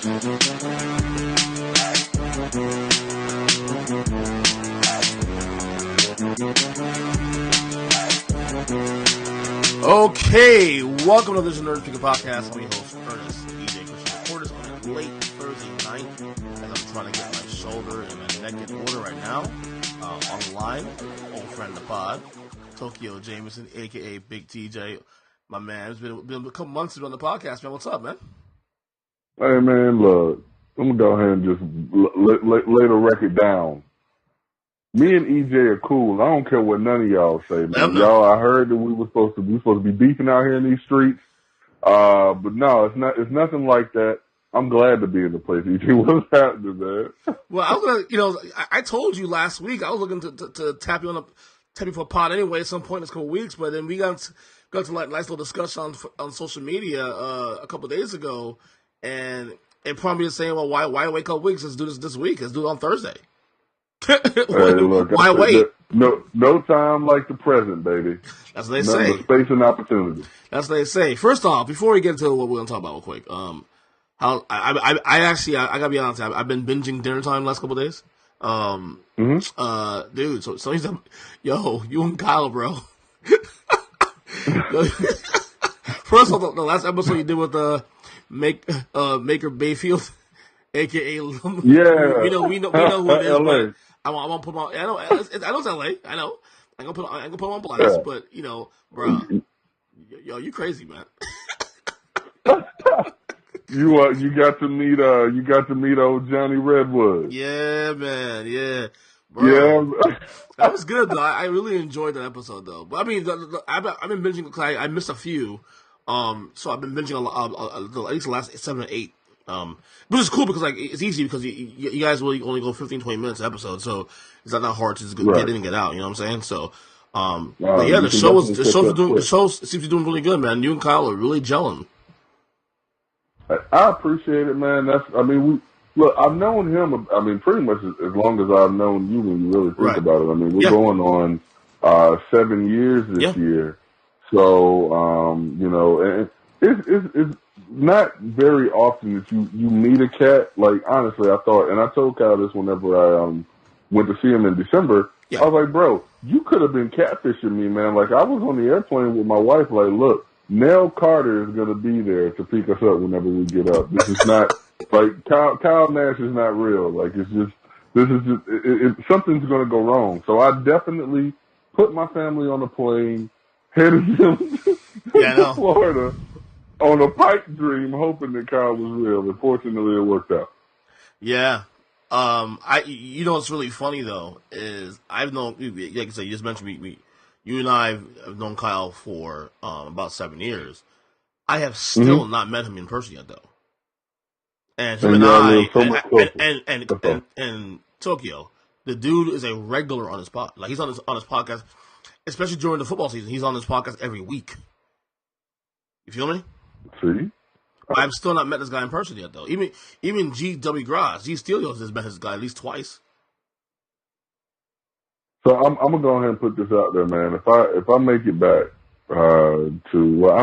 Okay, welcome to this Nerd Speaker Podcast. I'm your host, Earnestly. Record this on a late Thursday night as I'm trying to get my shoulder and my neck in order right now. Online, old friend of the pod, Tokeo Jamison, aka Big TJ. My man, it's been a couple months to be on the podcast, man. What's up, man? Hey, man, look, I'm going to go ahead and just lay the record down. Me and EJ are cool. I don't care what none of y'all say, man. Y'all, I heard that we were supposed to be beefing out here in these streets. But no, it's nothing like that. I'm glad to be in the place, EJ. What's happening, man? Well, I was gonna, I told you last week I was looking to tap you for a pod anyway at some point in this couple weeks, but then we got to like nice little discussion on social media a couple of days ago, and it prompted me to saying, well, why wake up weeks? Let's do this week. Let's do it on Thursday. Hey, look, why wait? No time like the present, baby. That's what they say. Space and opportunity. That's what they say. First off, before we get into what we're gonna talk about real quick, I gotta be honest. I've been binging Dinner Time the last couple of days. Dude, so he's yo, you and Kyle, bro. First of all, the last episode you did with Maker Bayfield, aka yeah, we know who it is. LA. I won't put him on. I know it's LA. I know. I ain't gonna put him on blast, yeah. But bro, yo, you crazy, man. You got to meet old Johnny Redwood. Yeah, man. Yeah, bro. Yeah, that was good though. I really enjoyed that episode though. But I mean, I've been binging because I missed a few. So I've been binging at least the last 7 or 8. Which is cool because like it's easy because you guys really only go 15-20 minutes an episode, so it's not that hard to just get in and get out. You know what I'm saying? So, but yeah, the show seems to be doing really good, man. You and Kyle are really gelling. I appreciate it, man. I've known him. I mean, pretty much as long as I've known you. When you really think about it, I mean, we're going on 7 years this year. So, and it's not very often that you meet a cat. Like, honestly, I thought, and I told Kyle this whenever I went to see him in December. I was like, bro, you could have been catfishing me, man. Like, I was on the airplane with my wife, like, look, Nell Carter is going to be there to pick us up whenever we get up. This is not, like, Kyle Nash is not real. Like, something's going to go wrong. So I definitely put my family on a plane, headed to Florida, on a pipe dream, hoping that Kyle was real. Unfortunately, it worked out. Yeah. What's really funny though is I've known, like I said, you just mentioned you and I have known Kyle for about 7 years. I have still not met him in person yet though. And him and Tokyo, the dude is a regular on his pod. Like he's on his podcast, especially during the football season. He's on his podcast every week. You feel me? See? I've still not met this guy in person yet, though. Even G.W. Graz, G. Stelios has met his guy at least twice. So I'm gonna go ahead and put this out there, man. If I make it back I'm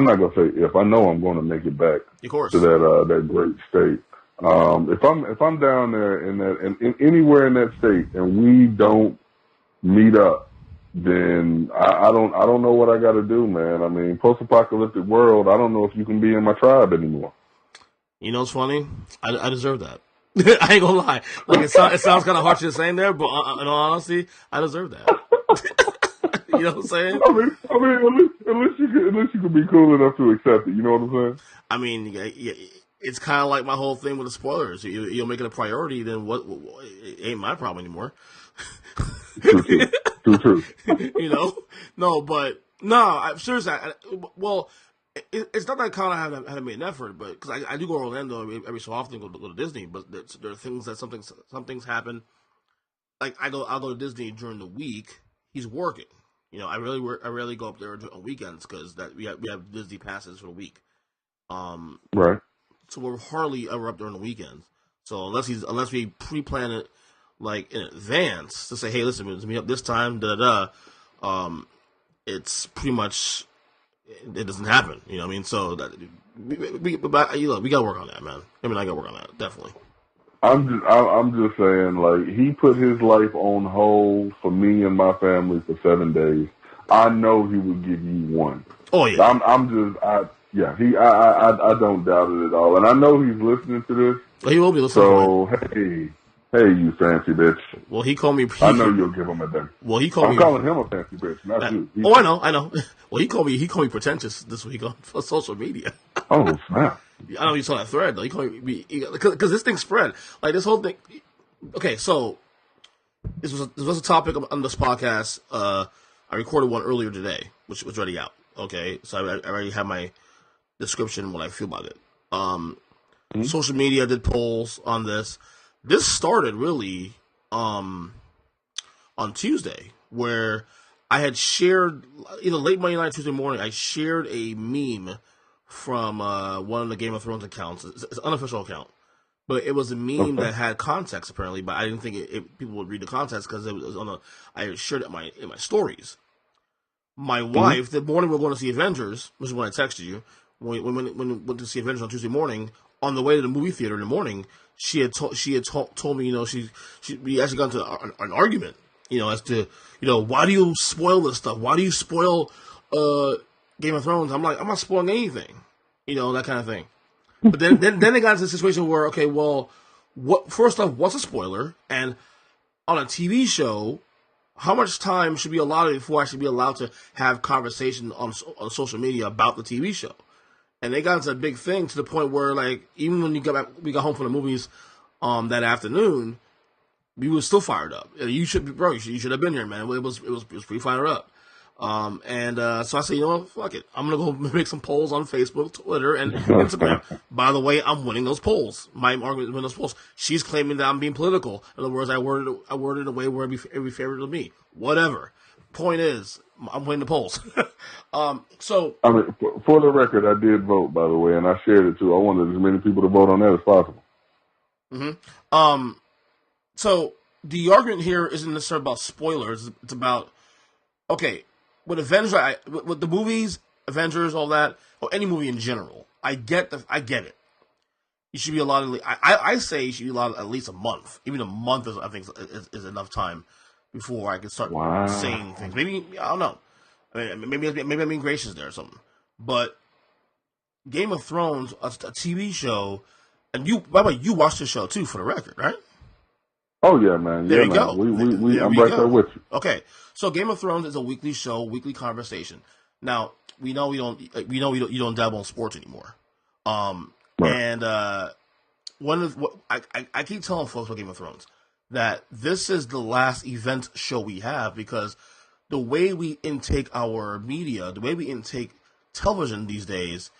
not gonna say if. I know I'm going to make it back, of course, to that great state. If I'm down there in anywhere in that state and we don't meet up, then I don't know what I got to do, man. I mean, post-apocalyptic world, I don't know if you can be in my tribe anymore. You know what's funny? I deserve that. I ain't gonna lie. Like it sounds kind of harsh to saying there, but in all honesty, I deserve that. You know what I'm saying? I mean, at least you can be cool enough to accept it. You know what I'm saying? I mean, it's kind of like my whole thing with the spoilers. You'll make it a priority, then what? It ain't my problem anymore. True. Seriously. It's not that I kind of haven't made an effort, but because I do go to Orlando every so often, go to Disney. But there are things that some things happen. Like I'll go to Disney during the week. He's working. I rarely go up there on weekends because we have Disney passes for the week. Right. So we're hardly ever up there on the weekends. So unless we pre-plan it like in advance to say, hey, listen, let's meet up this time. It's pretty much it doesn't happen. You know what I mean? So that we got to work on that, man. I mean, I got to work on that, definitely. I'm just saying, like, he put his life on hold for me and my family for 7 days. I know he would give you one. Oh yeah. I don't doubt it at all, and I know he's listening to this. Well, he will be listening. So hey, you fancy bitch. Well, he called me. I know you'll give him a day. Well, he called me. I'm calling him a fancy bitch, not you. I know. Well, he called me pretentious this week on social media. Oh snap! I don't know if you saw that thread though. He called me because this thing spread like this whole thing. Okay, so this was a topic on this podcast. I recorded one earlier today, which was already out. Okay, so I already have my description what I feel about it. Social media did polls on this. This started really on Tuesday, where I had shared either late Monday night, Tuesday morning. I shared a meme from one of the Game of Thrones accounts. It's an unofficial account, but it was a meme that had context apparently. But I didn't think people would read the context because it was I shared it in my stories. My wife, the morning we were going to see Avengers, which is when I texted you, when we went to see Avengers on Tuesday morning, on the way to the movie theater in the morning, she had told me, we actually got into an argument, as to, why do you spoil this stuff? Why do you spoil Game of Thrones? I'm like, I'm not spoiling anything, that kind of thing. But then they got into a situation where, okay, well, first off, what's a spoiler? And on a TV show, how much time should be allotted before I should be allowed to have conversation on social media about the TV show? And they got into a big thing to the point where, like, even when we got home from the movies that afternoon, we were still fired up. You should have been here, man. It was pretty fired up. So I said, fuck it. I'm gonna go make some polls on Facebook, Twitter, and Instagram. By the way, I'm winning those polls. My argument is winning those polls. She's claiming that I'm being political. In other words, I worded it a way where it'd be favorable to me. Whatever. Point is, I'm winning the polls. So I mean, for the record, I did vote, by the way, and I shared it too. I wanted as many people to vote on that as possible. Mm-hmm. So the argument here isn't necessarily about spoilers. It's about, okay, with Avengers, with the movies, Avengers, all that, or any movie in general, I get it. You should be allotted. I say you should be allotted at least a month. Even a month I think is enough time before I can start saying things. Maybe I don't know. Maybe I'm being gracious there or something. But Game of Thrones, a TV show, and by the way, you watched the show too, for the record, right? Oh yeah, man. There yeah, you man. go. I'm right there with you. Okay, so Game of Thrones is a weekly show, weekly conversation. Now you don't dabble in sports anymore. Right. And one of what I keep telling folks about Game of Thrones that this is the last event show we have, because the way we intake our media, the way we intake television these days,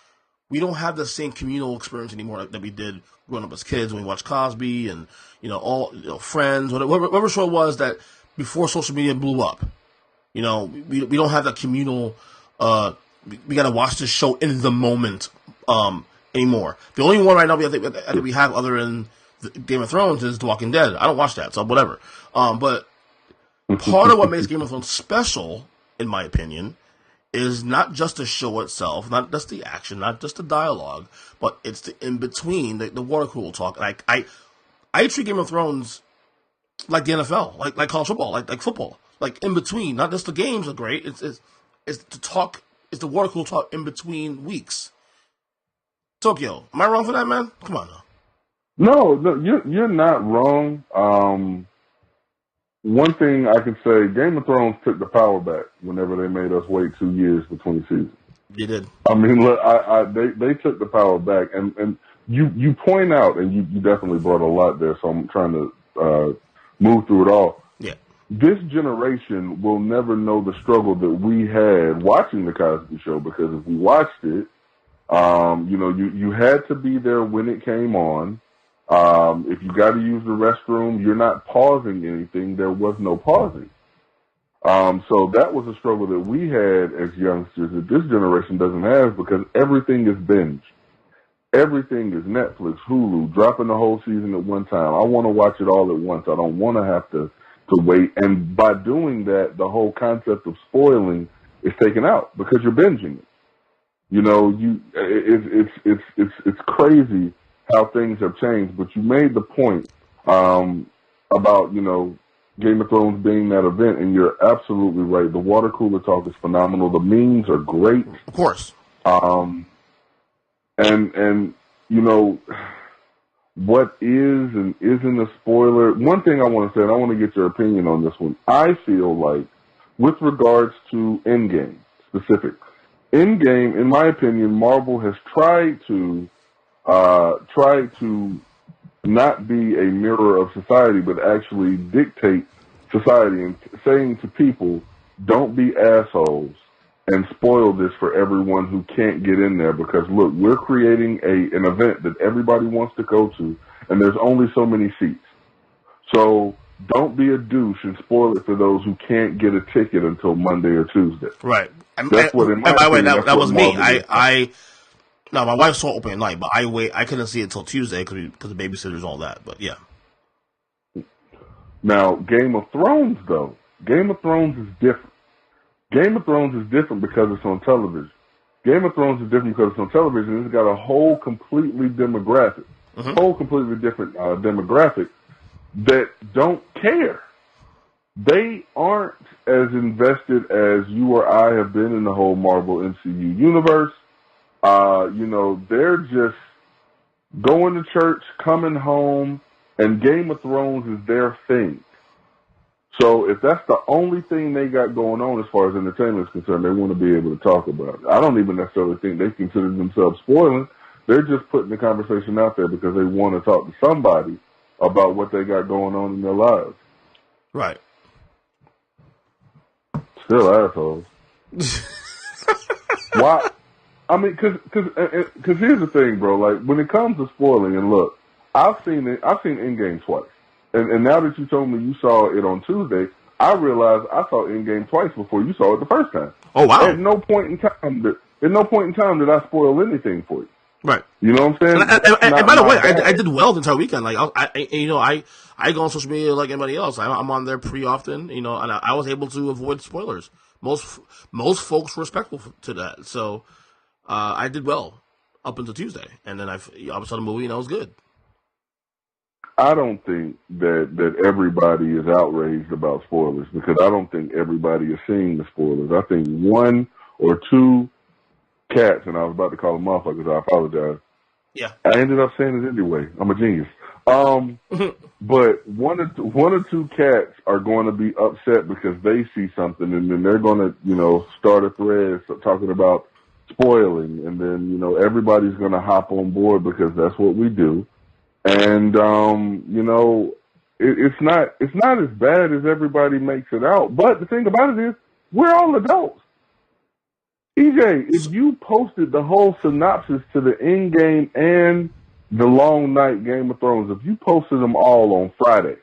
we don't have the same communal experience anymore that we did growing up as kids when we watched Cosby and Friends, whatever show it was that before social media blew up. We don't have that communal. We got to watch this show in the moment anymore. The only one right now I think we have other than Game of Thrones is The Walking Dead. I don't watch that, so whatever. But part of what makes Game of Thrones special, in my opinion, is not just the show itself, not just the action, not just the dialogue, but it's the in-between, the water cooler talk. Like, I treat Game of Thrones like the NFL, like college football, like football. Like, in between, not just the games are great, it's the water cooler talk in between weeks. Tokyo, am I wrong for that, man? Come on now. No, you're not wrong. One thing I can say, Game of Thrones took the power back whenever they made us wait 2 years between seasons. They did. I mean, look, they took the power back, and you point out, and you definitely brought a lot there, so I'm trying to move through it all. Yeah. This generation will never know the struggle that we had watching the Cosby Show, because if we watched it, you had to be there when it came on. If you got to use the restroom, you're not pausing anything. There was no pausing. So that was a struggle that we had as youngsters that this generation doesn't have, because everything is binge. Everything is Netflix, Hulu, dropping the whole season at one time. I want to watch it all at once. I don't want to have to wait. And by doing that, the whole concept of spoiling is taken out because you're binging it. You know, it's crazy how things have changed. But you made the point about, you know, Game of Thrones being that event, and you're absolutely right. The water cooler talk is phenomenal. The memes are great, of course. And you know, what is and isn't a spoiler. One thing I want to say, and I want to get your opinion on this one. I feel like, with regards to Endgame specific, Endgame, in my opinion, Marvel has tried to not be a mirror of society, but actually dictate society and saying to people, don't be assholes and spoil this for everyone who can't get in there, because look, we're creating an event that everybody wants to go to, and there's only so many seats. So don't be a douche and spoil it for those who can't get a ticket until Monday or Tuesday. Right. That's what, in my opinion, by the way, that was me. No, my wife saw opening night, but I couldn't see it until Tuesday because of babysitters and all that. But yeah. Now, Game of Thrones, though, Game of Thrones is different. Game of Thrones is different because it's on television. Game of Thrones is different because it's on television. It's got a whole completely demographic, whole completely different demographic that don't care. They aren't as invested as you or I have been in the whole Marvel MCU universe. You know, they're just going to church, coming home, and Game of Thrones is their thing. So if that's the only thing they got going on as far as entertainment is concerned, they want to be able to talk about it. I don't even necessarily think they consider themselves spoiling. They're just putting the conversation out there because they want to talk to somebody about what they got going on in their lives. Right. Still assholes. Why? I mean, cause here's the thing, bro. Like, when it comes to spoiling, and look, I've seen Endgame twice. And now that you told me you saw it on Tuesday, I realized I saw Endgame twice before you saw it the first time. Oh wow! At no point in time did I spoil anything for you. Right. You know what I'm saying? And by the way, I did well the entire weekend. Like I go on social media like anybody else. I'm on there pretty often. You know, and I was able to avoid spoilers. Most folks were respectful to that. So I did well up until Tuesday, and then I saw the movie and I was good. I don't think that everybody is outraged about spoilers, because I don't think everybody is seeing the spoilers. I think one or two cats, and I was about to call them motherfuckers, I apologize. Yeah. I ended up saying it anyway. I'm a genius. But one or two cats are going to be upset because they see something, and then they're going to, you know, start a thread talking about spoiling, and then, you know, everybody's going to hop on board because that's what we do. And, you know, it's not as bad as everybody makes it out. But the thing about it is, we're all adults. EJ, if you posted the whole synopsis to the Endgame and the Long Night Game of Thrones, if you posted them all on Friday,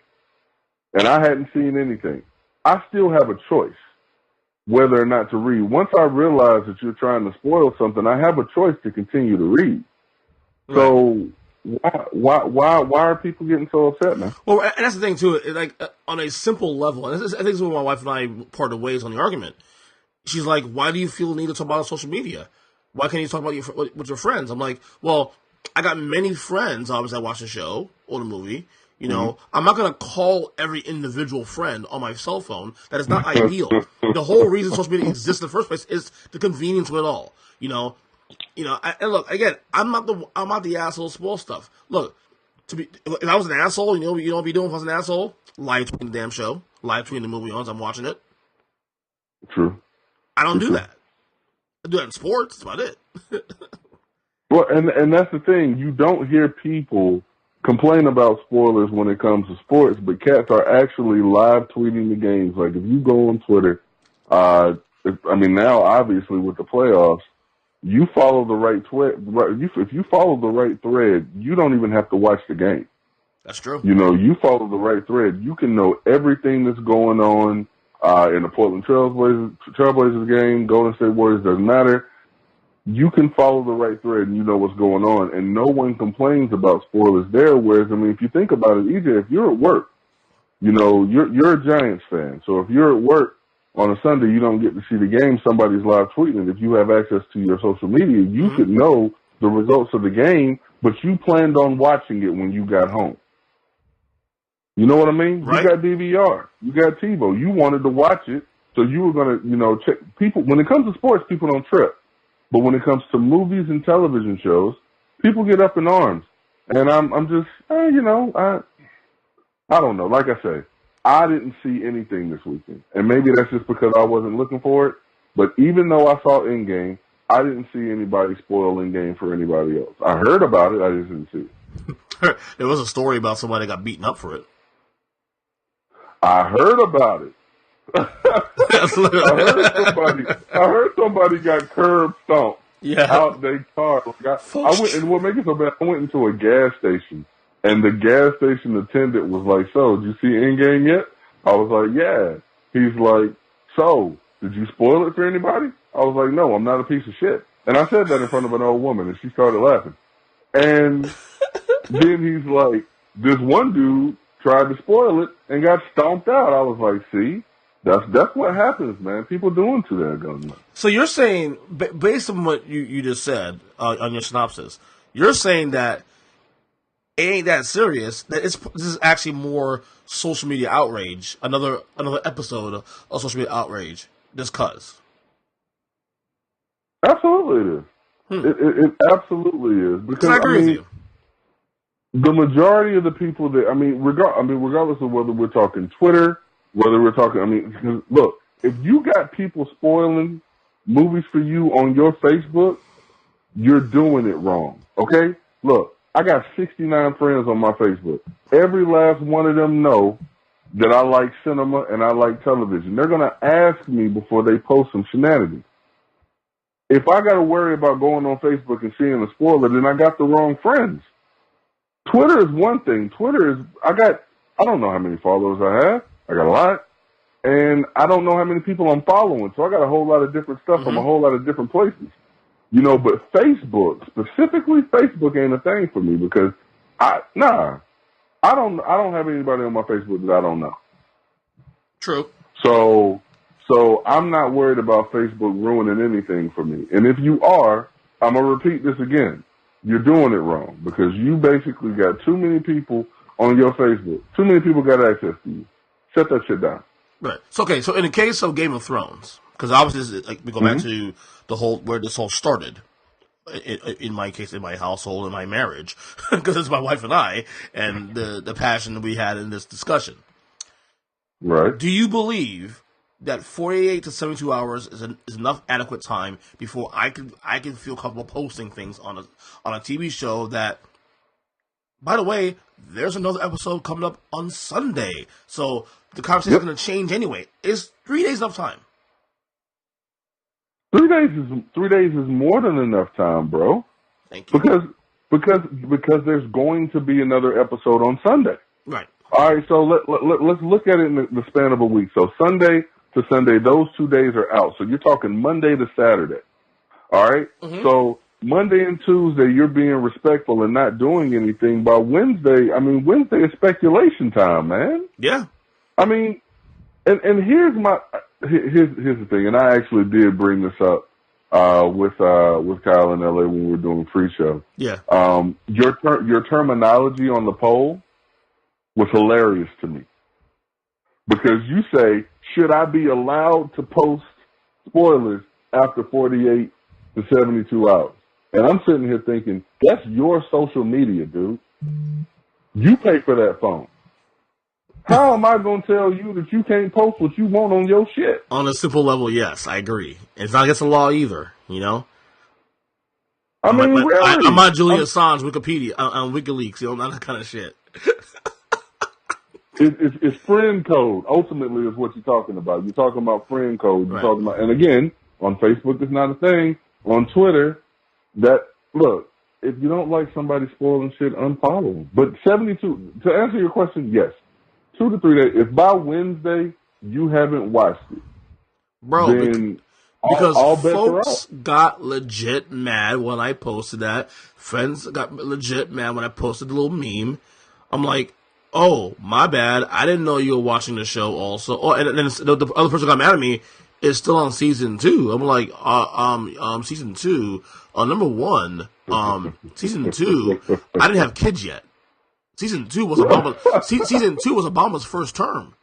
and I hadn't seen anything, I still have a choice whether or not to read. Once I realize that you're trying to spoil something, I have a choice to continue to read. Right. So why are people getting so upset, man? Well, and that's the thing too. Like on a simple level, and I think this is when my wife and I parted ways on the argument. She's like, "Why do you feel the need to talk about it on social media? Why can't you talk about with your friends?" I'm like, "Well, I got many friends. Obviously, I watch the show or the movie. You know, I'm not gonna call every individual friend on my cell phone. That is not ideal. The whole reason social media exists in the first place is the convenience of it all. You know, and look, again, I'm not the asshole to spoil stuff. Look, if I was an asshole, you know what I'd be doing if I was an asshole? Live tweeting the damn show, live tweeting the movie on as I'm watching it. True. I don't do that. I do that in sports. That's about it. Well, and that's the thing. You don't hear people complain about spoilers when it comes to sports, but cats are actually live tweeting the games. Like, if you go on Twitter, now obviously with the playoffs, you follow the right if you follow the right thread, you don't even have to watch the game. That's true. You know, you follow the right thread, you can know everything that's going on in the Portland Trailblazers game, Golden State Warriors, doesn't matter. You can follow the right thread and you know what's going on, and no one complains about spoilers there. Whereas, I mean, if you think about it, EJ, if you're at work, you know, you're a Giants fan. So if you're at work on a Sunday, you don't get to see the game. Somebody's live tweeting it. If you have access to your social media, you could know the results of the game, but you planned on watching it when you got home. You know what I mean? Right. You got DVR. You got TiVo. You wanted to watch it, so you were going to, check. People, when it comes to sports, people don't trip. But when it comes to movies and television shows, people get up in arms. And I'm just, I don't know. Like I say, I didn't see anything this weekend. And maybe that's just because I wasn't looking for it. But even though I saw Endgame, I didn't see anybody spoil Endgame for anybody else. I heard about it. I just didn't see it. There was a story about somebody that got beaten up for it. I heard about it. I heard somebody got curb stomped out their car. I went, and what makes it so bad, I went into a gas station. And the gas station attendant was like, "So, did you see Endgame yet?" I was like, "Yeah." He's like, "So, did you spoil it for anybody?" I was like, "No, I'm not a piece of shit." And I said that in front of an old woman, and she started laughing. And then he's like, "This one dude tried to spoil it and got stomped out." I was like, "See, that's what happens, man. People doing to their guns." So you're saying, based on what you just said on your synopsis, you're saying that it ain't that serious. That this is actually more social media outrage. Another episode of social media outrage. Just cause. Absolutely, it is. It absolutely is, because I agree with you. The majority of the people that regardless of whether we're talking Twitter, whether we're talking, look, if you got people spoiling movies for you on your Facebook, you're doing it wrong. Okay, look. I got 69 friends on my Facebook. Every last one of them know that I like cinema and I like television. They're going to ask me before they post some shenanigans. If I got to worry about going on Facebook and seeing a spoiler, then I got the wrong friends. Twitter is one thing. I don't know how many followers I have. I got a lot. And I don't know how many people I'm following. So I got a whole lot of different stuff from a whole lot of different places. But Facebook, specifically Facebook, ain't a thing for me because I don't have anybody on my Facebook that I don't know. True. So I'm not worried about Facebook ruining anything for me. And if you are, I'm gonna repeat this again. You're doing it wrong because you basically got too many people on your Facebook. Too many people got access to you. Shut that shit down. Right. So in the case of Game of Thrones, because obviously we go back to the whole where this all started. In my case, in my household, in my marriage, because it's my wife and I, and the passion that we had in this discussion. Right. Do you believe that 48 to 72 hours is enough adequate time before I can feel comfortable posting things on a TV show that, by the way, there's another episode coming up on Sunday, so the conversation is going to change anyway. Is 3 days enough time? 3 days is more than enough time, bro. Thank you. Because there's going to be another episode on Sunday. Right. All right. So let's look at it in the span of a week. So Sunday to Sunday, those 2 days are out. So you're talking Monday to Saturday. All right. Mm-hmm. So Monday and Tuesday, you're being respectful and not doing anything. By Wednesday, Wednesday is speculation time, man. Yeah. And here's the thing, and I actually did bring this up with Kyle in LA when we were doing the pre-show. Yeah. Your terminology on the poll was hilarious to me because you say, "Should I be allowed to post spoilers after 48 to 72 hours?" And I'm sitting here thinking, that's your social media, dude. You pay for that phone. How am I going to tell you that you can't post what you want on your shit? On a simple level, yes, I agree. It's not against the law either, I'm not Julian Assange, Wikipedia, on WikiLeaks, not that kind of shit. It's friend code, ultimately, is what you're talking about. You're talking about friend code. You're talking about, and again, on Facebook, it's not a thing. On Twitter, if you don't like somebody spoiling shit, unfollow them. But 72, to answer your question, yes. 2 to 3 days. If by Wednesday you haven't watched it, bro, then because all bets folks got legit mad when I posted that. Friends got legit mad when I posted the little meme. I'm like, Oh, my bad. I didn't know you were watching the show also. Oh, and then the other person got mad at me is still on season 2. I'm like, season 2, number 1, season 2, I didn't have kids yet. Season 2 was season 2 was Obama's first term.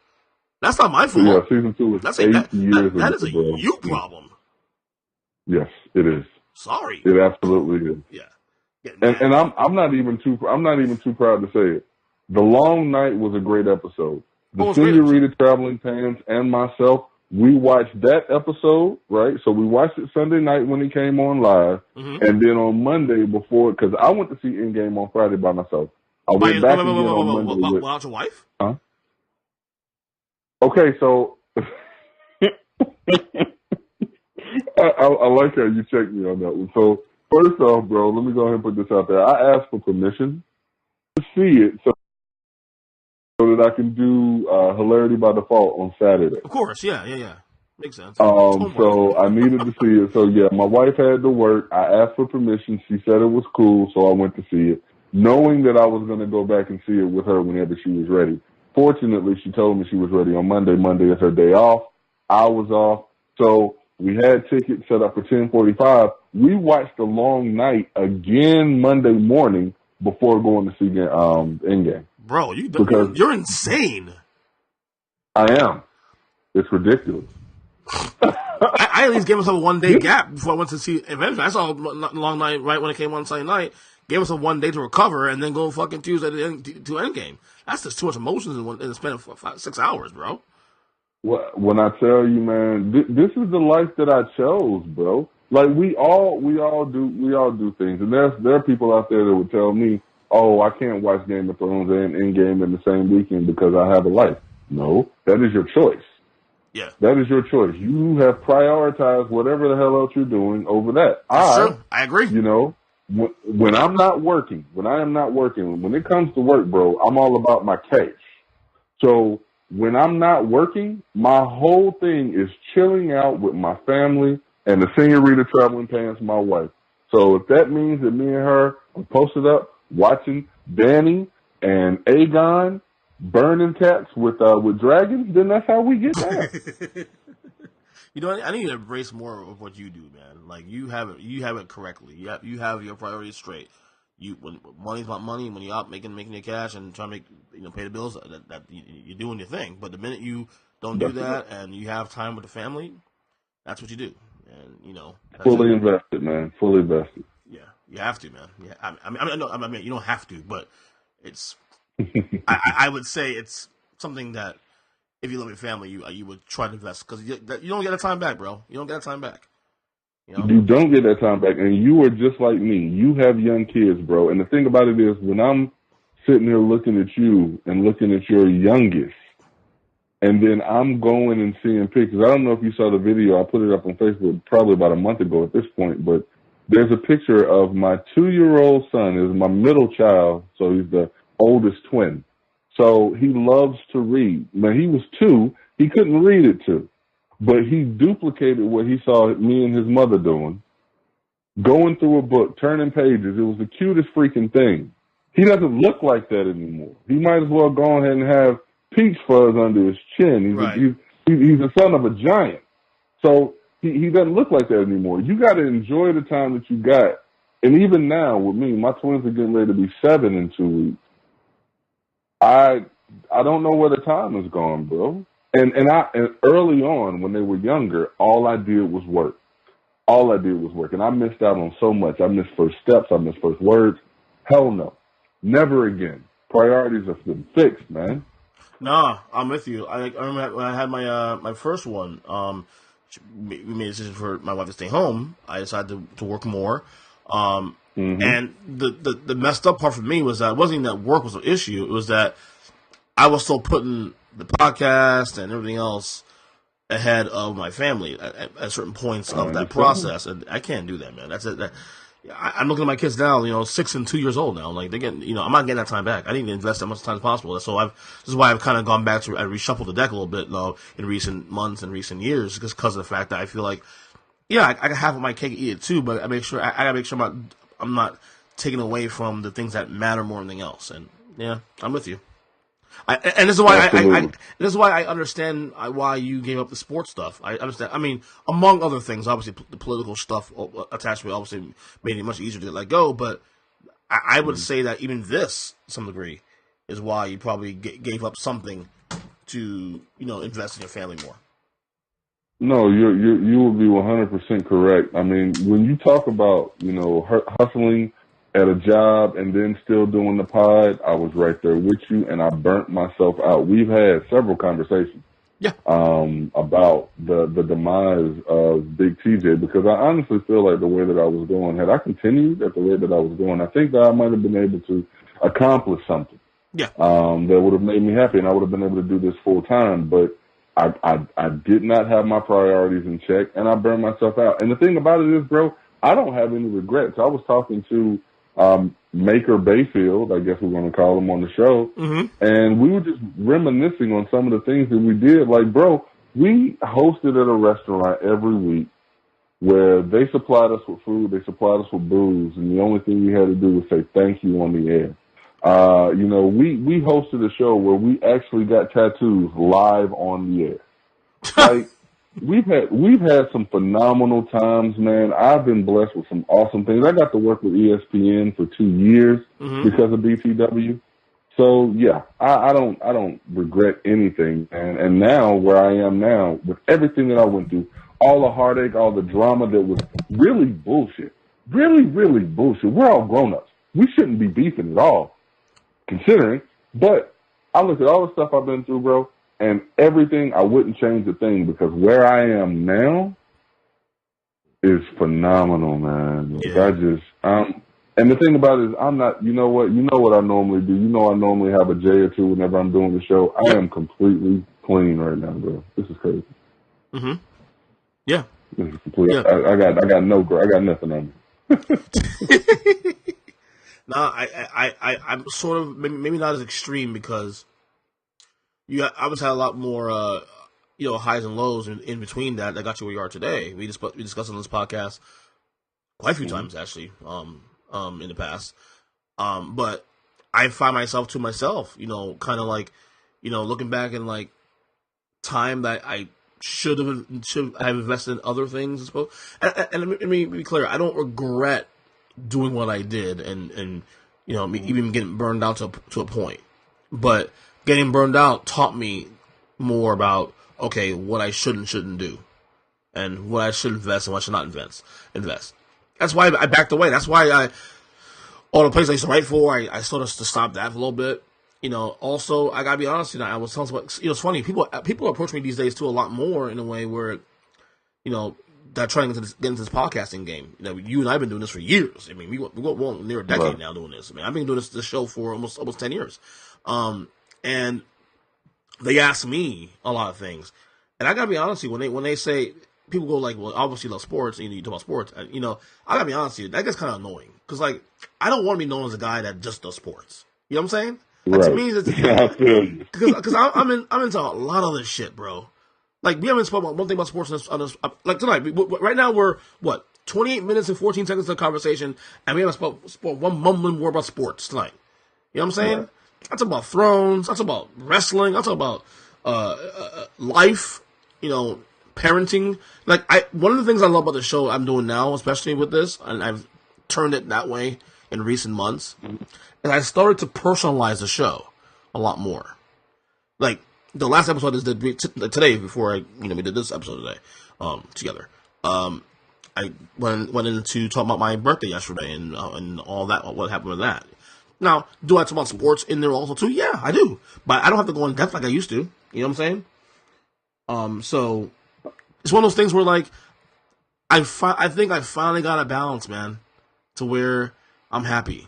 That's not my fault. Yeah, season 2 was 8 years. That is a you problem. Yes, it is. Sorry. It absolutely is. Yeah. And I'm not even too proud to say it. The Long Night was a great episode. The Senorita Traveling Pants and myself, we watched that episode, right? So we watched it Sunday night when it came on live, and then on Monday before, because I went to see Endgame on Friday by myself. I went back again on Monday. Without your wife? Huh? Okay, so I like how you checked me on that one. So first off, bro, let me go ahead and put this out there. I asked for permission to see it so that I can do Hilarity by Default on Saturday. Of course, yeah. Makes sense. So I needed to see it. So yeah, my wife had to work. I asked for permission. She said it was cool, so I went to see it, knowing that I was going to go back and see it with her whenever she was ready. Fortunately, she told me she was ready on Monday. Monday is her day off. I was off. So we had tickets set up for 10:45. We watched The Long Night again Monday morning before going to see Endgame. Bro, you're insane. I am. It's ridiculous. I at least gave myself a 1 day gap before I went to see Avengers. I saw Long Night right when it came on Sunday night. Gave myself 1 day to recover and then go fucking Tuesday to Endgame. That's just too much emotions in the span of 6 hours, bro. When I tell you, man, this is the life that I chose, bro. Like we all do things, and there are people out there that would tell me, "Oh, I can't watch Game of Thrones and Endgame in the same weekend because I have a life." No, that is your choice. Yeah, that is your choice. You have prioritized whatever the hell else you're doing over that. That's true. I agree. You know, when I'm not working, when it comes to work, bro, I'm all about my cash. So when I'm not working, my whole thing is chilling out with my family and the Senorita Traveling Pants, my wife. So if that means that me and her are posted up watching Danny and Aegon burning cats with dragons, then that's how we get there. You know, I need to embrace more of what you do, man. Like you have it correctly. You have your priorities straight. When money's about money, when you're out making your cash and trying to pay the bills, that you're doing your thing. But the minute you don't do that and you have time with the family, that's what you do. And fully invested, man. Fully invested. Yeah, you have to, man. Yeah, I mean, you don't have to, but it's. I would say it's something that if you love your family, you would try to invest because you don't get that time back, bro. You don't get that time back. You don't get that time back, and you are just like me. You have young kids, bro. And the thing about it is, when I'm sitting here looking at you and looking at your youngest, and then I'm going and seeing pictures. I don't know if you saw the video. I put it up on Facebook probably about a month ago at this point, but there's a picture of my 2-year-old son. Is my middle child, so he's the oldest twin. So he loves to read. When he was 2, he couldn't read it too. But he duplicated what he saw me and his mother doing, going through a book, turning pages. It was the cutest freaking thing. He doesn't look like that anymore. He might as well go ahead and have peach fuzz under his chin. He's the son of a giant. So he doesn't look like that anymore. You got to enjoy the time that you got. And even now with me, my twins are getting ready to be 7 in 2 weeks. I don't know where the time has gone, bro. And early on, when they were younger, all I did was work. And I missed out on so much. I missed first steps. I missed first words. Hell no. Never again. Priorities have been fixed, man. Nah, I'm with you. I remember when I had my first one, we made a decision for my wife to stay home. I decided to work more. And the messed up part for me was that it wasn't even that work was an issue. It was that I was still putting the podcast and everything else ahead of my family at certain points of that process, and I can't do that, man. That's it. I'm looking at my kids now, 6 and 2 years old now. Like they're getting, I'm not getting that time back. I need to invest that much time as possible. So this is why I've kind of gone back to, I reshuffled the deck a little bit in recent months and recent years, just because of the fact that I feel like, I can have my cake and eat it too, but I gotta make sure I'm not taking away from the things that matter more than anything else. And yeah, I'm with you. And this is why this is why I understand why you gave up the sports stuff. I understand. I mean, among other things, obviously the political stuff attached to it obviously made it much easier to let go. But I would say that even this, to some degree, is why you probably gave up something to invest in your family more. No, you will be 100% correct. I mean, when you talk about hustling at a job and then still doing the pod, I was right there with you, and I burnt myself out. We've had several conversations, about the demise of Big TJ, because I honestly feel like the way that I was going, had I continued at the way that I was going, I think that I might have been able to accomplish something. That would have made me happy, and I would have been able to do this full time. But I did not have my priorities in check, and I burned myself out. And the thing about it is, bro, I don't have any regrets. I was talking to Maker Bayfield, I guess we're going to call him, on the show, and we were just reminiscing on some of the things that we did. Like, bro, we hosted at a restaurant every week where they supplied us with food, they supplied us with booze, and the only thing we had to do was say thank you on the air. We hosted a show where we actually got tattoos live on the air. Like, we've had some phenomenal times, man. I've been blessed with some awesome things. I got to work with ESPN for 2 years because of BTW. So yeah, I don't regret anything. And now where I am now, with everything that I went through, all the heartache, all the drama that was really bullshit. Really, really bullshit. We're all grown ups. We shouldn't be beefing at all, considering. But I look at all the stuff I've been through, bro, and everything, I wouldn't change a thing, because where I am now is phenomenal, man. Yeah. And the thing about it is, I'm not, you know what I normally do. I normally have a J or two whenever I'm doing the show. I am completely clean right now, bro. This is crazy. Yeah. This is complete. Yeah. I got nothing on me. No, I'm sort of maybe not as extreme, because you obviously had a lot more highs and lows in between that got you where you are today. We discussed on this podcast quite a few times, actually, in the past. But I find myself kind of like, looking back in like time that I should have invested in other things, I suppose. And let me be clear, I don't regret doing what I did, and even getting burned out to a point. But getting burned out taught me more about, okay, what I should and shouldn't do, and what I should invest and what I should not invest. That's why I backed away. That's why all the places I used to write for, I sort of stopped that for a little bit. Also, I gotta be honest, I was telling someone, it's funny, people approach me these days too a lot more in a way where, that trying to get into this podcasting game. You and I have been doing this for years. I mean, we go near a decade now doing this. I mean, I've been doing this show for almost 10 years. And they ask me a lot of things, and I gotta be honest with you, when they say, people go like, well, obviously you love sports, and you talk about sports, I gotta be honest with you, that gets kind of annoying, because like, I don't want to be known as a guy that just does sports. You know what I'm saying? Like, to me, because I'm into a lot of this shit, bro. Like, we haven't spoken about one thing about sports on this like tonight. Right now we're 28 minutes and 14 seconds of the conversation, and we haven't spoke one mumbling word about sports tonight. You know what I'm saying? Right. I talk about Thrones. I talk about wrestling. I talk about life. Parenting. Like, one of the things I love about the show I'm doing now, especially with this, and I've turned it that way in recent months, is I started to personalize the show a lot more. Like, the last episode is today, before we did this episode today, together. I went into talking about my birthday yesterday and all that, what happened with that. Now, do I talk about sports in there also too? Yeah, I do. But I don't have to go in depth like I used to. You know what I'm saying? So it's one of those things where, like, I think I finally got a balance, man, to where I'm happy.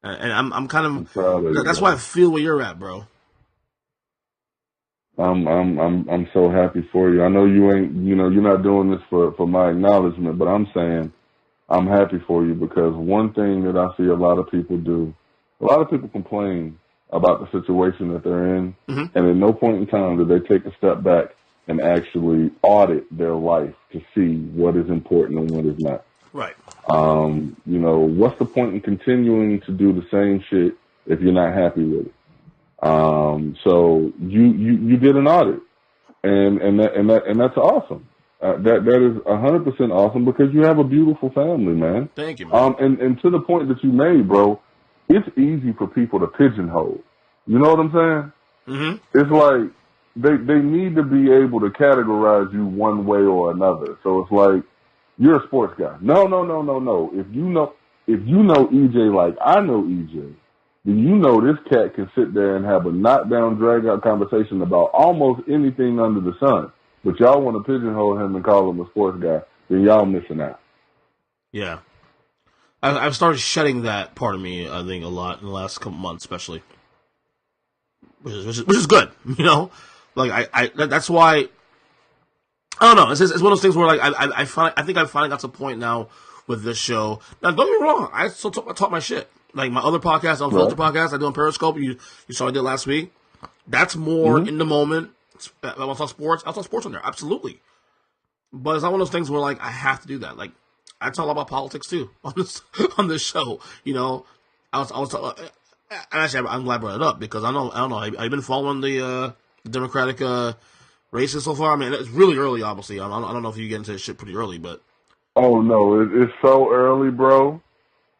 And I'm kind of, that's why I feel where you're at, bro. I'm so happy for you. I know you ain't, you're not doing this for my acknowledgement, but I'm saying I'm happy for you, because one thing that I see a lot of people do, a lot of people complain about the situation that they're in, and at no point in time do they take a step back and actually audit their life to see what is important and what is not. Right. What's the point in continuing to do the same shit if you're not happy with it? So you did an audit, and that's awesome. That is 100% awesome because you have a beautiful family, man. Thank you, man. And to the point that you made, bro, it's easy for people to pigeonhole. You know what I'm saying? Mm-hmm. It's like they need to be able to categorize you one way or another. So it's like you're a sports guy. No. If you know EJ like I know EJ, then you know this cat can sit there and have a knockdown, drag out conversation about almost anything under the sun. But y'all want to pigeonhole him and call him a sports guy, then y'all missing out. Yeah. I've started shedding that part of me, I think, a lot in the last couple months, especially. Which is good, you know? Like, that's why, I don't know, it's one of those things where, like, I think I finally got to a point now with this show. Now, don't get me wrong, I still talk my shit. Like, my other podcast, Unfiltered podcast, I do on Periscope, you saw I did last week. That's more in the moment. I want to talk sports. I'll talk sports on there, absolutely. But it's not one of those things where, like, I have to do that. Like, I talk about politics too on this show. You know, actually, I'm glad I brought it up because I don't know. Have you been following the Democratic races so far? I mean, it's really early, obviously. I don't know if you get into this shit pretty early, but oh no, it's so early, bro.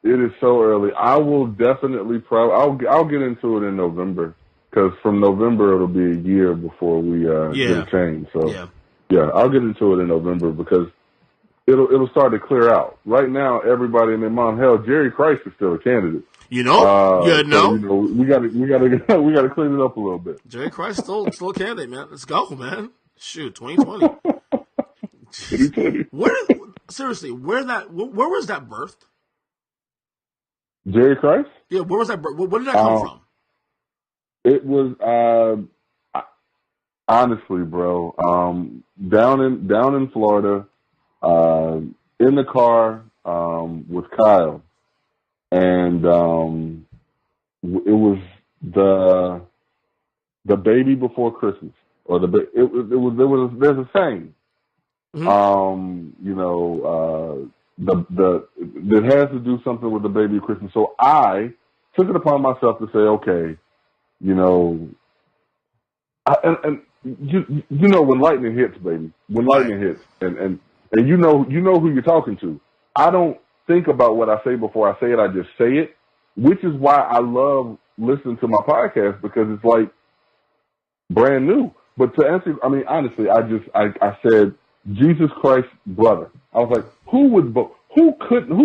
It is so early. I will definitely I'll get into it in November because from November it'll be a year before we get a change. So yeah, I'll get into it in November because it'll start to clear out. Right now, everybody and their mom, hell, Jerry Christ is still a candidate. You know, So, we gotta clean it up a little bit. Jerry Christ still a candidate, man. Let's go, man. Shoot, 2020. 2020. Seriously, where was that birthed? Jerry Christ? Yeah, where was that? Where did that come from? It was honestly, bro, down in Florida, in the car with Kyle, and it was the baby before Christmas, or there's a saying, that has to do something with the baby Christmas. So I took it upon myself to say, okay, and when lightning hits, baby, when lightning hits, and you know who you're talking to. I don't think about what I say before I say it. I just say it, which is why I love listening to my podcast because it's like brand new. But to answer, I mean, honestly, I said Jesus Christ's brother. I was like, who would vote? Who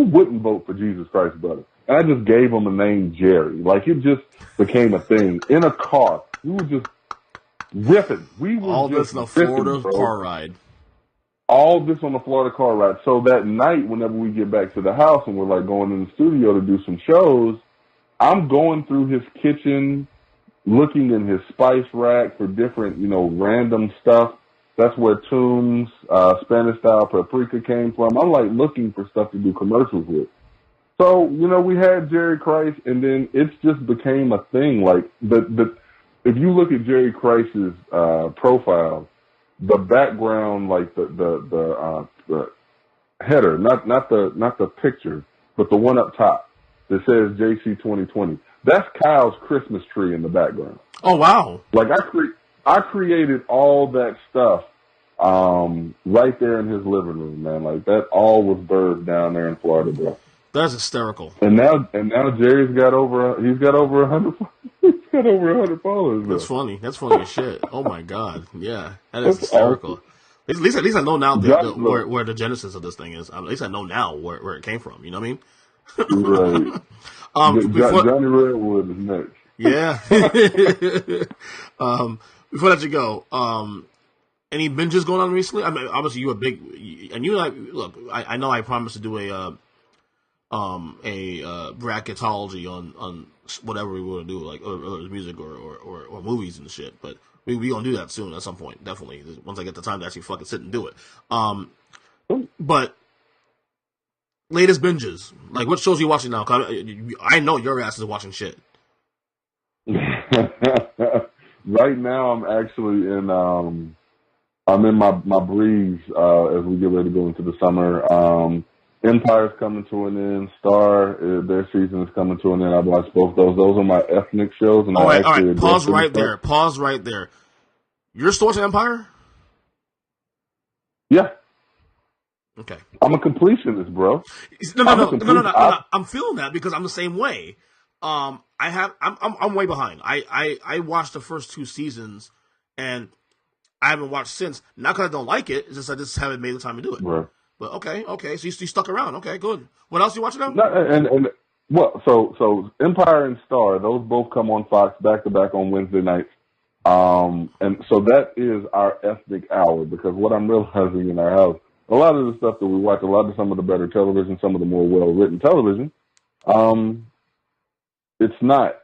wouldn't vote for Jesus Christ's brother? And I just gave him the name Jerry. Like it just became a thing in a car. We were just ripping. We were all just this in a Florida car ride. All this on the Florida car ride. So that night, whenever we get back to the house and we're like going in the studio to do some shows, I'm going through his kitchen, looking in his spice rack for different, random stuff. That's where Tombs, Spanish style paprika came from. I'm like looking for stuff to do commercials with. So, we had Jerry Christ, and then it just became a thing. Like if you look at Jerry Christ's profile, the background, like the header, not the picture, but the one up top that says JC 2020. That's Kyle's Christmas tree in the background. Oh wow! Like I created all that stuff right there in his living room, man. Like that all was birthed down there in Florida, bro. That's hysterical. And now Jerry's got over 100. He's got over 100 followers. That's funny. That's funny as shit. Oh my god. Yeah, that is hysterical. Awesome. At least I know now where the genesis of this thing is. At least I know now where it came from. You know what I mean? Right. Johnny Redwood is next. Yeah. Before I let you go, any binges going on recently? I mean, obviously you're a big, and you like. Look, I know I promised to do a bracketology on whatever we want to do, like or music or movies and shit. But we gonna do that soon at some point, definitely. Once I get the time to actually fucking sit and do it. But latest binges, like what shows are you watching now? 'Cause I know your ass is watching shit. Right now, I'm actually I'm in my breeze as we get ready to go into the summer. Empire's coming to an end. Star, their season is coming to an end. I've watched both those. Those are my ethnic shows. And all right. Pause right there. Pause right there. You're still watching Empire? Yeah. Okay. I'm a completionist, bro. No. I'm feeling that because I'm the same way. I'm way behind. I watched the first 2 seasons and I haven't watched since. Not because I don't like it. It's just I just haven't made the time to do it. Right. But okay. So you stuck around. Okay, good. What else are you watching now? So Empire and Star, those both come on Fox back to back on Wednesday nights. And so that is our ethnic hour, because what I'm realizing in our house, a lot of the stuff that we watch, a lot of some of the better television, some of the more well-written television, it's not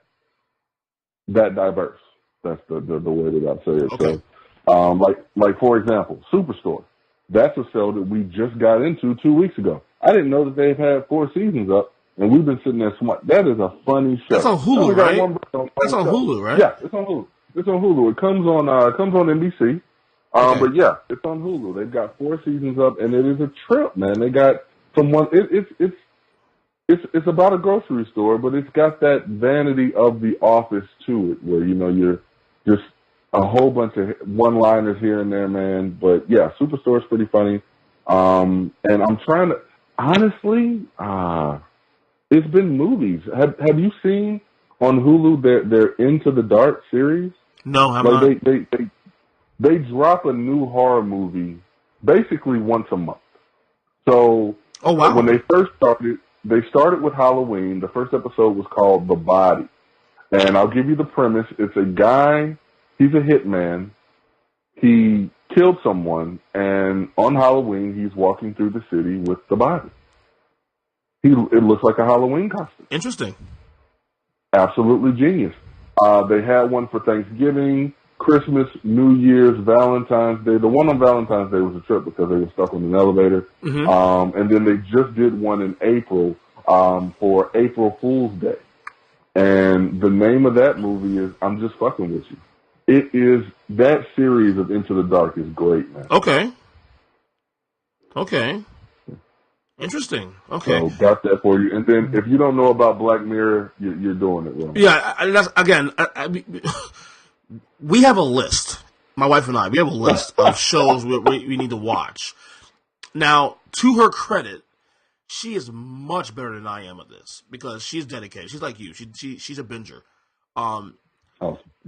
that diverse. That's the way that I say it. Okay. So, like for example, Superstore. That's a show that we just got into 2 weeks ago. I didn't know that they've had 4 seasons up, and we've been sitting there smart. That is a funny show. That's on Hulu, right? That's on Hulu, right? Yeah, it's on Hulu. It's on Hulu. It comes on NBC. Okay. But yeah, it's on Hulu. They've got 4 seasons up, and it is a trip, man. They got someone. It's about a grocery store, but it's got that vanity of The Office to it, where you're just a whole bunch of one-liners here and there, man. But yeah, Superstore is pretty funny. And I'm trying to honestly, it's been movies. Have you seen on Hulu their Into the Dark series? No, I'm not. They drop a new horror movie basically once a month. So oh wow, when they first started, they started with Halloween. The first episode was called The Body. And I'll give you the premise. It's a guy, he's a hitman. He killed someone, and on Halloween, he's walking through the city with the body. It looks like a Halloween costume. Interesting. Absolutely genius. They had one for Thanksgiving, Christmas, New Year's, Valentine's Day. The one on Valentine's Day was a trip because they were stuck in an elevator. Mm-hmm. And then they just did one in April for April Fool's Day. And the name of that movie is I'm Just Fucking With You. It is, that series of Into the Dark is great, man. Okay. Interesting. Okay. So got that for you. And then if you don't know about Black Mirror, you're doing it wrong. Yeah, that's, again, we have a list. My wife and I, we have a list of shows we need to watch. Now, to her credit, she is much better than I am at this because she's dedicated. She's like you. She's a binger.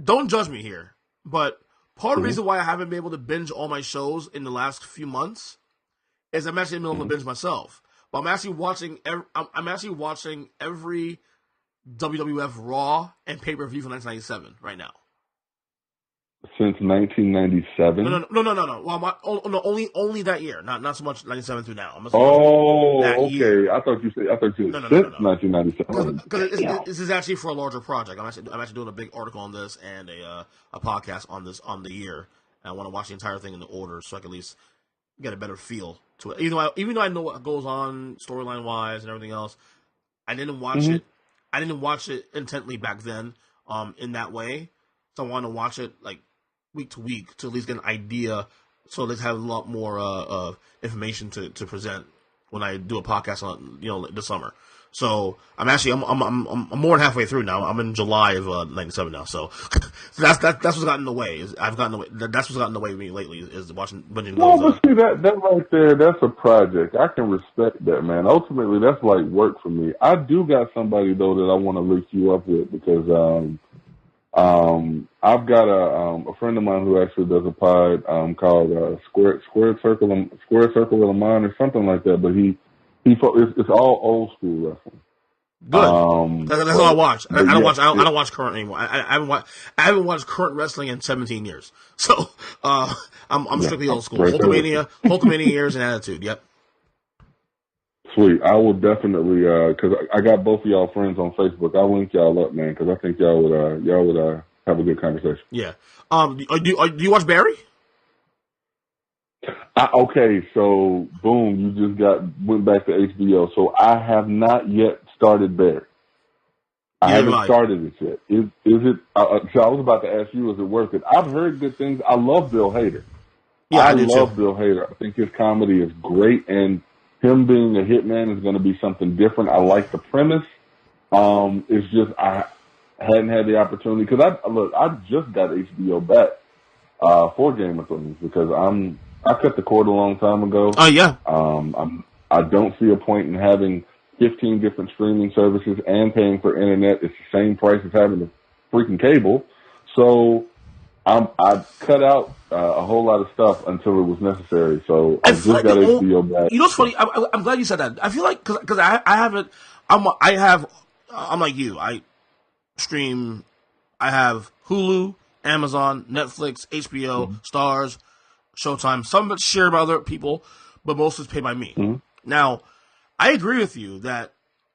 Don't judge me here, but part of the reason why I haven't been able to binge all my shows in the last few months is I'm actually in the middle of a binge myself. But I'm actually watching every WWF Raw and pay-per-view from 1997 right now. Since 1997? No. Well, only that year. Not so much 97 through now. Okay. Year. I thought you said since 1997. Because this is actually for a larger project. I'm actually doing a big article on this and a podcast on this on the year. And I want to watch the entire thing in the order so I can at least get a better feel to it. Even though I know what goes on storyline wise and everything else, I didn't watch it. I didn't watch it intently back then. In that way, so I want to watch it like week to week to at least get an idea, so let's have a lot more information to present when I do a podcast on this summer. So I'm more than halfway through now. I'm in July of '97 now. So that's what's gotten in the way. That's what's gotten in the way of me lately is watching. But see that right there, that's a project. I can respect that, man. Ultimately, that's like work for me. I do got somebody though that I want to link you up with because I've got a friend of mine who actually does a pod called Square Circle of the Mind or something like that. But it's all old school wrestling. Good. That's all I watch. I don't watch current anymore. I haven't watched current wrestling in 17 years. So I'm strictly old school. Hulkamania years and Attitude. Yep. Sweet. I will definitely because I got both of y'all friends on Facebook. I'll link y'all up, man, because I think y'all would have a good conversation. Yeah. Do you watch Barry? Okay, so boom, you just went back to HBO. So I have not yet started Barry. I haven't started it yet. Is it? So I was about to ask you, is it worth it? I've heard good things. I love Bill Hader. Yeah, I love Bill Hader. I think his comedy is great, and him being a hitman is going to be something different. I like the premise. It's just I hadn't had the opportunity because I just got HBO back for Game of Thrones because I cut the cord a long time ago. Oh yeah. I don't see a point in having 15 different streaming services and paying for internet. It's the same price as having the freaking cable. So I cut out a whole lot of stuff until it was necessary. So I just got HBO back. You know what's funny? I'm glad you said that. I feel like because I haven't. I'm like you. I stream. I have Hulu, Amazon, Netflix, HBO, Stars, Showtime. Some of it's shared by other people, but most is paid by me. Mm-hmm. Now, I agree with you that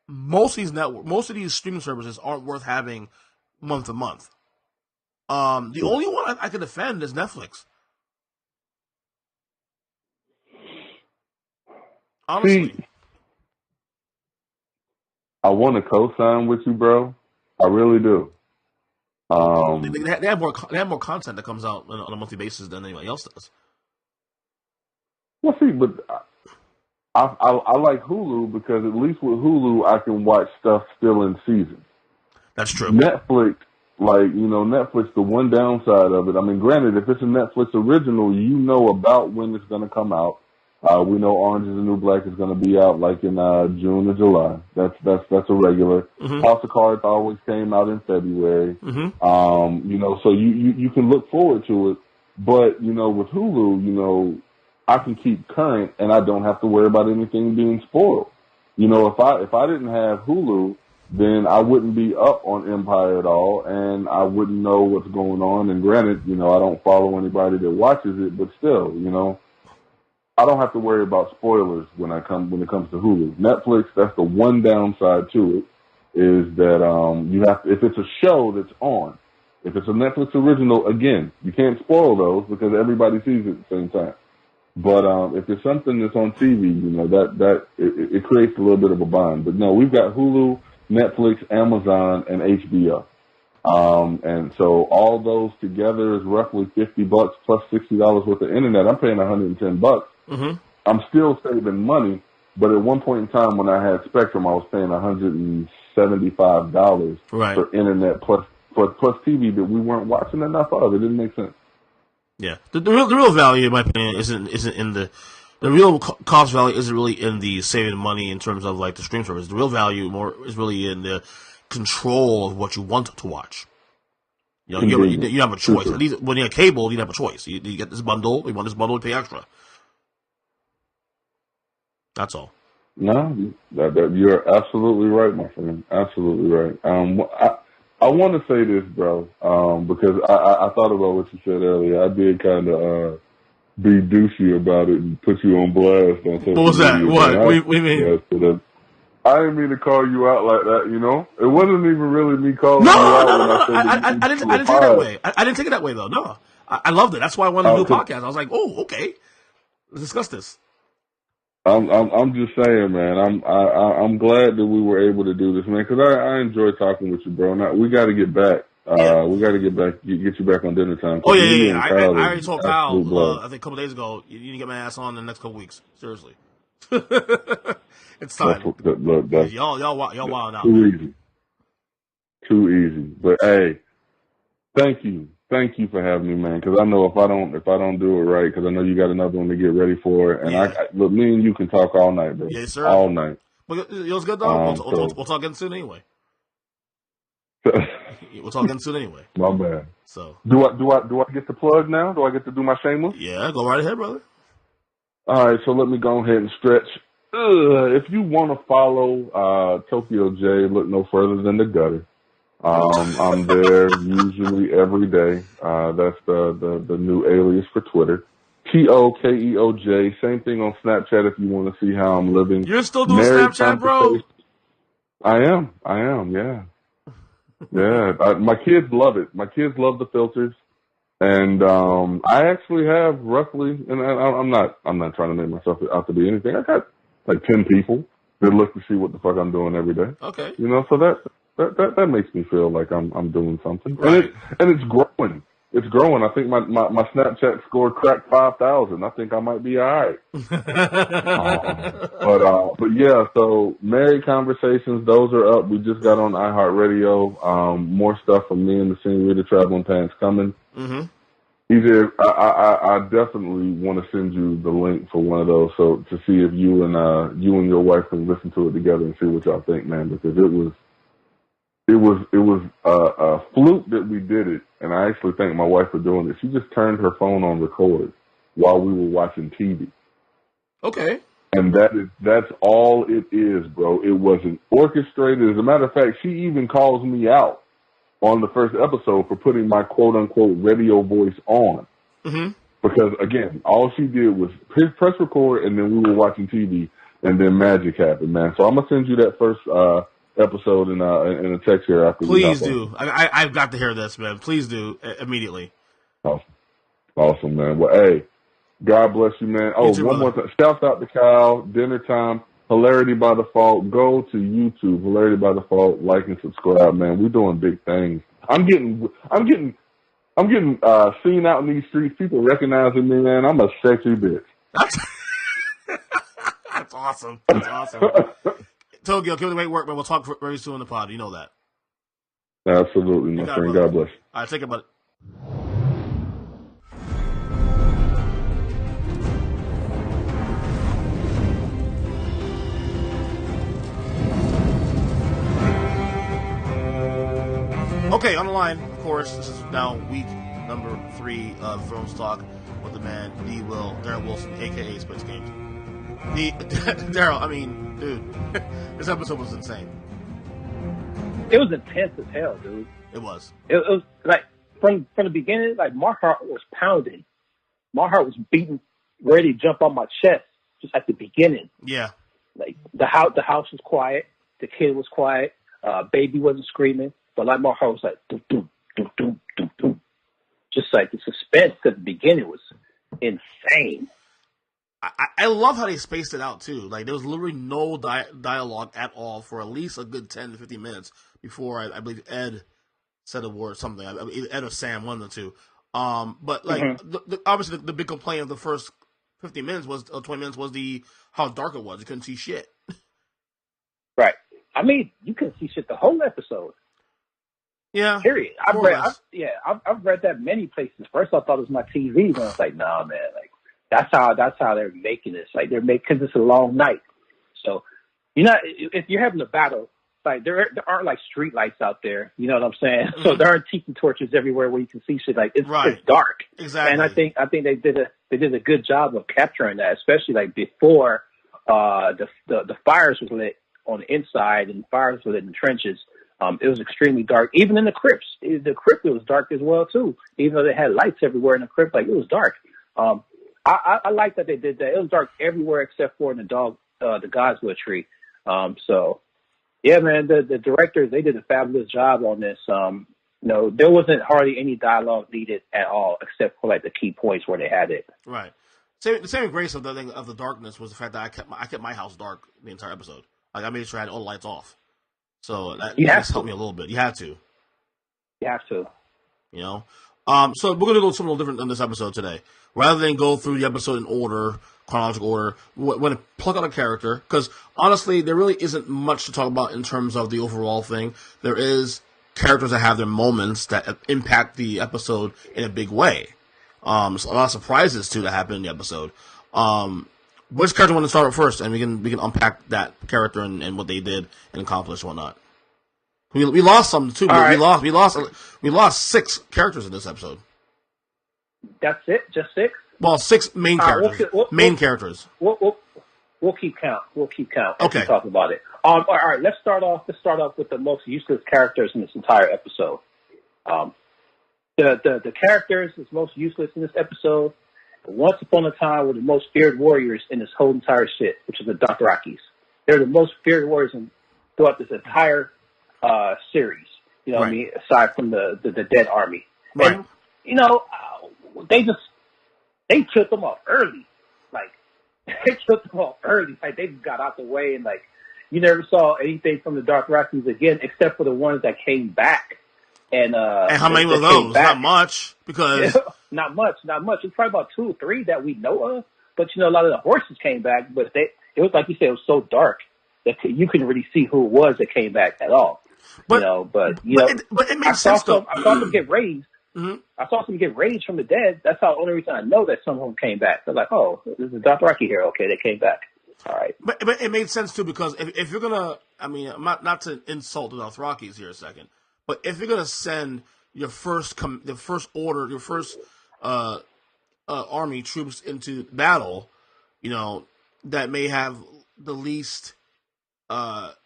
most of these streaming services aren't worth having month to month. The only one I can defend is Netflix. Honestly. See, I want to co-sign with you, bro. I really do. They have more content that comes out on a monthly basis than anybody else does. Well, see, but I like Hulu because at least with Hulu I can watch stuff still in season. That's true. Netflix, Netflix, the one downside of it, I mean, granted, if it's a Netflix original, you know about when it's going to come out. We know Orange is the New Black is going to be out like in June or July. That's a regular. Mm-hmm. House of Cards always came out in February. Mm-hmm. So you can look forward to it. But, with Hulu, I can keep current and I don't have to worry about anything being spoiled. If I didn't have Hulu, then I wouldn't be up on Empire at all and I wouldn't know what's going on. And granted, I don't follow anybody that watches it, but still, I don't have to worry about spoilers when it comes to Hulu. Netflix, that's the one downside to it, is that you have to, if it's a show that's on, if it's a Netflix original, again, you can't spoil those because everybody sees it at the same time. But if it's something that's on TV, it creates a little bit of a bind. But no, we've got Hulu, Netflix, Amazon, and HBO. And so all those together is roughly $50 plus $60 worth of internet. I'm paying $110. Mm-hmm. I'm still saving money, but at one point in time when I had Spectrum, I was paying $175 for internet plus TV that we weren't watching enough of. It didn't make sense. Yeah, the real value, in my opinion, isn't in the real cost value isn't really in the saving money in terms of like the stream service. The real value is really in the control of what you want to watch. You have a choice. At least when you have cable, you have a choice. You get this bundle. You want this bundle, you pay extra. That's all. No, you're absolutely right, my friend. Absolutely right. I want to say this, bro, because I thought about what you said earlier. I did kind of be douchey about it and put you on blast on social media. What was that? What? What do you mean? Yeah, I didn't mean to call you out like that, It wasn't even really me calling you out. I didn't take it that way. I didn't take it that way, though. No. I loved it. That's why I wanted to do a podcast. I was like, oh, okay. Let's discuss this. I'm just saying, man. I'm glad that we were able to do this, man, because I enjoy talking with you, bro. Now we got to get back. We got to get you back on dinner time. Oh yeah. I already told Kyle. I think a couple days ago. You need to get my ass on in the next couple weeks. Seriously, it's time. Look, y'all wild out. Too easy. But hey, thank you for having me, man. Because I know if I don't do it right, because I know you got another one to get ready for. And look, me and you can talk all night, bro. Yes, sir. All night. But it was good though. We'll talk again soon anyway. We'll talk again soon anyway. My man. So do I get the plug now? Do I get to do my shameless? Yeah, go right ahead, brother. All right, so let me go ahead and stretch. If you want to follow Tokyo J, look no further than the gutter. I'm there usually every day. That's the new alias for Twitter. TOKEOJ. Same thing on Snapchat if you want to see how I'm living. You're still doing Snapchat, bro? I am. Yeah. Yeah. My kids love it. My kids love the filters. And I actually have roughly, and I'm not trying to make myself out to be anything. I got like 10 people that look to see what the fuck I'm doing every day. Okay. So that makes me feel like I'm doing something. Right. And it's growing. it's growing. I think my Snapchat score cracked 5,000. I think I might be all right. But yeah, so Married Conversations, those are up. We just got on iHeartRadio. More stuff from me and the Senorita Traveling Pants coming. Mm-hmm. Either I definitely want to send you the link for one of those, so to see if you and your wife can listen to it together and see what y'all think, man. Because it was a fluke that we did it, and I actually thank my wife for doing it. She just turned her phone on record while we were watching TV. Okay. And that's all it is, bro. It wasn't orchestrated. As a matter of fact, she even calls me out on the first episode for putting my quote-unquote radio voice on. Mm-hmm. Because, again, all she did was press record, and then we were watching TV, and then magic happened, man. So I'm going to send you that first episode in a text here after. Please do. I've got to hear this, man. Please do immediately. Awesome, man. Well, hey, God bless you, man. Oh, one more time. Shout out to Kyle. Dinner time. Hilarity by Default. Go to YouTube. Hilarity by Default. Like and subscribe, man. We're doing big things. I'm getting seen out in these streets. People recognizing me, man. I'm a sexy bitch. That's awesome. That's awesome. Tokyo, keep the great work, man. We'll talk very soon in the pod. You know that. Absolutely, my friend. God bless. All right, take it, buddy. Okay, on the line, of course, this is now week number 3 of Thrones Talk with the man, D-Wil, Darrel Wilson, a.k.a. Spitz Games. Darrel, I mean, dude, this episode was insane. It was intense as hell, dude. It was. It was like, from the beginning, like, my heart was pounding. My heart was beating, ready to jump on my chest, just at the beginning. Yeah. Like, the house was quiet, the kid was quiet, baby wasn't screaming. But like my heart was like, doom, doom, doom, doom, doom, doom. Just like the suspense at the beginning was insane. I love how they spaced it out too. Like there was literally no dialogue at all for at least a good 10 to 15 minutes before I believe Ed said a word or something. Either Ed or Sam, one of the two. But like obviously the big complaint of the first 15 minutes was 20 minutes was how dark it was. You couldn't see shit. Right. I mean, you couldn't see shit the whole episode. Yeah. Period. I've read that many places. First, I thought it was my TV, and I was like, nah, man. Like that's how they're making this. Like because it's a long night. So if you're having a battle, like there aren't like street lights out there. You know what I'm saying? Mm-hmm. So there aren't tiki torches everywhere where you can see shit. Like it's dark. Exactly. And I think they did a good job of capturing that, especially like before the fires was lit on the inside and fires were lit in the trenches. It was extremely dark. Even in the crypts. The crypt was dark as well, too. Even though they had lights everywhere in the crypt, like, it was dark. I like that they did that. It was dark everywhere except for in the Godswood tree. So, yeah, man, the directors, they did a fabulous job on this. There wasn't hardly any dialogue needed at all except for, like, the key points where they had it. Right. The saving grace of the darkness was the fact that I kept my house dark the entire episode. Like, I made sure I had all the lights off. So that helped me a little bit. You had to. You have to. You know? So we're going to do something a little different in this episode today. Rather than go through the episode in order, chronological order, we're going to pluck out a character. Because, honestly, there really isn't much to talk about in terms of the overall thing. There is characters that have their moments that impact the episode in a big way. So a lot of surprises, too, that happen in the episode. Which character want to start with first, and we can unpack that character and what they did and accomplished and whatnot. We lost some too. Right. We lost 6 characters in this episode. That's it, just 6. Well, 6 main characters. Characters. We'll keep count. Okay. We talk about it. All right. Let's start off with the most useless characters in this entire episode. The characters that's most useless in this episode. Once upon a time were the most feared warriors in this whole entire shit, which is the Dothrakis. They're the most feared warriors throughout this entire series. You know what I mean? Aside from the dead army. Right. And, they killed them off early. Like, they killed them off early. Like, they got out the way and, like, you never saw anything from the Dothrakis again except for the ones that came back. And how many of those? Not much, because not much. It's probably about 2 or 3 that we know of. But a lot of the horses came back, but it was like you said, it was so dark that you couldn't really see who it was that came back at all. But it makes sense though. I saw them get raised. Mm-hmm. I saw them get raised from the dead. That's the only reason I know that some of them came back. They're like, oh, this is Dothraki here. Okay, they came back. All right. But it made sense too, because if you're gonna, I mean, not to insult the Dothrakis here a second, but if you're gonna send your first army troops into battle, that may have the least of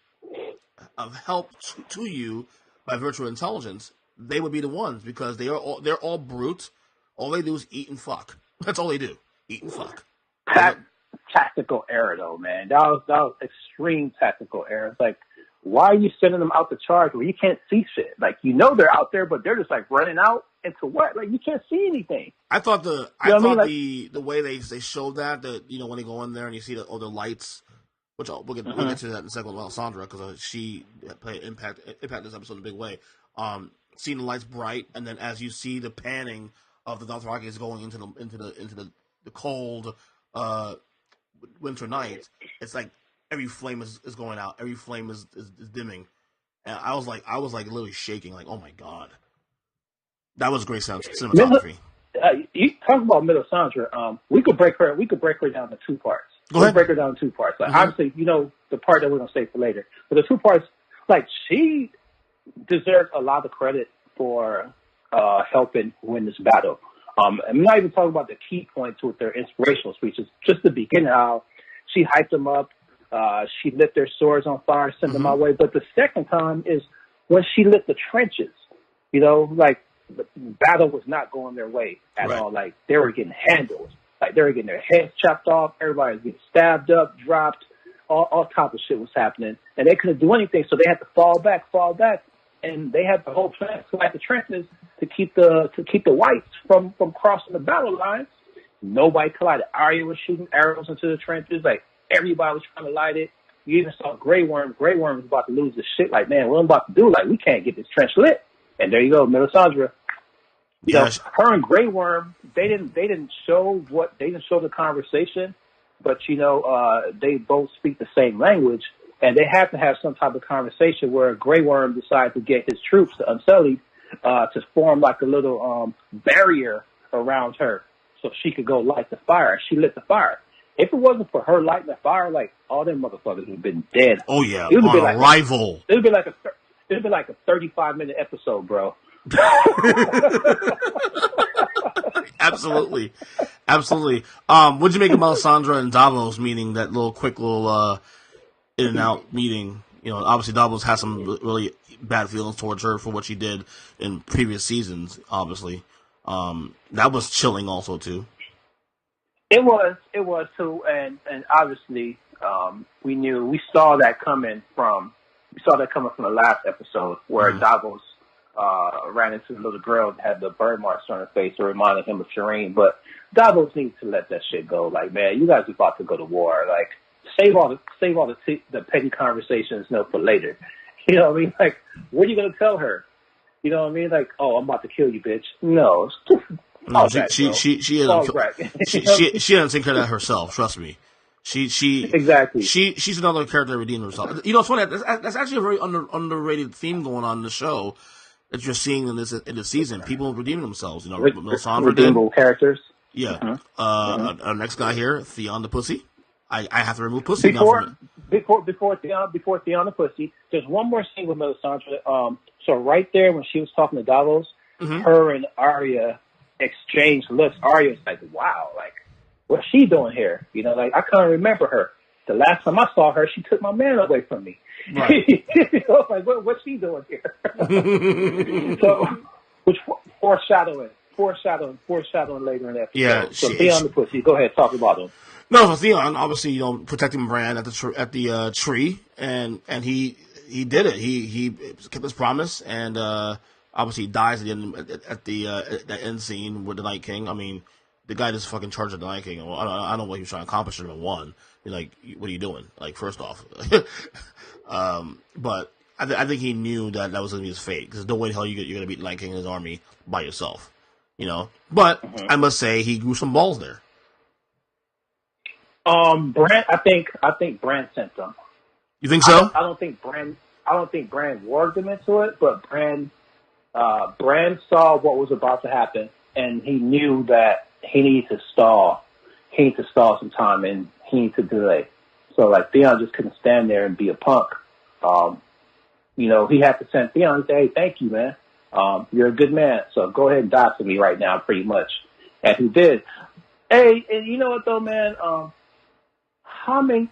help to you by virtue of intelligence, they would be the ones, because they're all brute. All they do is eat and fuck. That's all they do. Eat and fuck. Tactical error, though, man. That was extreme tactical error. It's like, why are you sending them out to charge where you can't see shit? Like, they're out there, but they're just like running out into what? Like, you can't see anything. I thought the way they showed that when they go in there and you see the lights, which we'll get to that in a second with Alessandra, because she played impact this episode in a big way. Seeing the lights bright, and then as you see the panning of the Dothrakis going into the cold winter night, it's like every flame is going out, every flame is dimming, and I was like literally shaking, like, oh my god, that was great cinematography. You talk about Melisandre. We could break her down to 2 parts. Go ahead. Break her down to 2 parts. Like, obviously, the part that we're gonna save for later, but the 2 parts, like, she deserves a lot of credit for helping win this battle. I'm not even talking about the key points with their inspirational speeches. Just the beginning, how she hyped them up. She lit their swords on fire, sent them my way. But the second time is when she lit the trenches. Like, the battle was not going their way at all. Like, they were getting handled. Like, they were getting their heads chopped off. Everybody was getting stabbed up, dropped. All type of shit was happening. And they couldn't do anything, so they had to fall back. And they had the whole plan to light the trenches to keep the whites from crossing the battle lines. Nobody collided. Arya was shooting arrows into the trenches. Like, everybody was trying to light it. You even saw Grey Worm. Grey Worm was about to lose his shit. Like, man, what am I about to do? Like, we can't get this trench lit. And there you go, Melisandre. Her and Grey Worm, they didn't show the conversation, but they both speak the same language, and they have to have some type of conversation where Grey Worm decides to get his troops, the Unsullied, to form like a little barrier around her so she could go light the fire. She lit the fire. If it wasn't for her lighting the fire, like, all them motherfuckers would have been dead. Oh yeah, on arrival. It would be like a 35-minute episode, bro. Absolutely. What'd you make of Melisandre and Davos meeting, that quick little in and out meeting? Obviously Davos has some really bad feelings towards her for what she did in previous seasons. Obviously, that was chilling also too. It was too, and obviously we saw that coming from the last episode where Davos ran into the little girl that had the bird marks on her face, reminding him of Shireen. But Davos needs to let that shit go. Like, man, you guys are about to go to war. Like, save all the petty conversations for later. You know what I mean? Like, what are you gonna tell her? You know what I mean? Like, oh, I'm about to kill you, bitch. No, she doesn't take care of that herself. Trust me. Exactly. She's another character that redeemed herself. It's funny. That's actually a very underrated theme going on in the show that you're seeing in this season. People redeeming themselves. Melisandre redeemable characters. Yeah. Our next guy here, Theon the Pussy. I have to remove Pussy now from it. Before Theon the Pussy, there's one more scene with Melisandre. So right there when she was talking to Davos, her and Arya exchanged looks. Arya was like, wow, like, what's she doing here? Like, I can't remember her. The last time I saw her, she took my man away from me. Right. Like, what's she doing here? So, which foreshadowing later in the episode. Yeah. So Theon the Pussy, go ahead, talk about him. No, Theon, obviously, protecting Bran at the tree, and he did it. He kept his promise, and obviously he dies at the end scene with the Night King. I mean, the guy just fucking charged the Night King. Well, I don't know what he was trying to accomplish in one. You're like, what are you doing? Like, first off, but I think he knew that was going to be his fate, because no way the hell you're going to beat Night King and his army by yourself, But I must say he grew some balls there. Brand, I think Brand sent them. You think so? I don't think Brand warged them into it, but Brand saw what was about to happen, and he knew that he needed to stall. He needed to stall some time, and he needed to delay. So, like, Theon just couldn't stand there and be a punk. He had to send Theon and say, hey, thank you, man. You're a good man, so go ahead and die for me right now, pretty much. And he did. Hey, and you know what, though, man? How many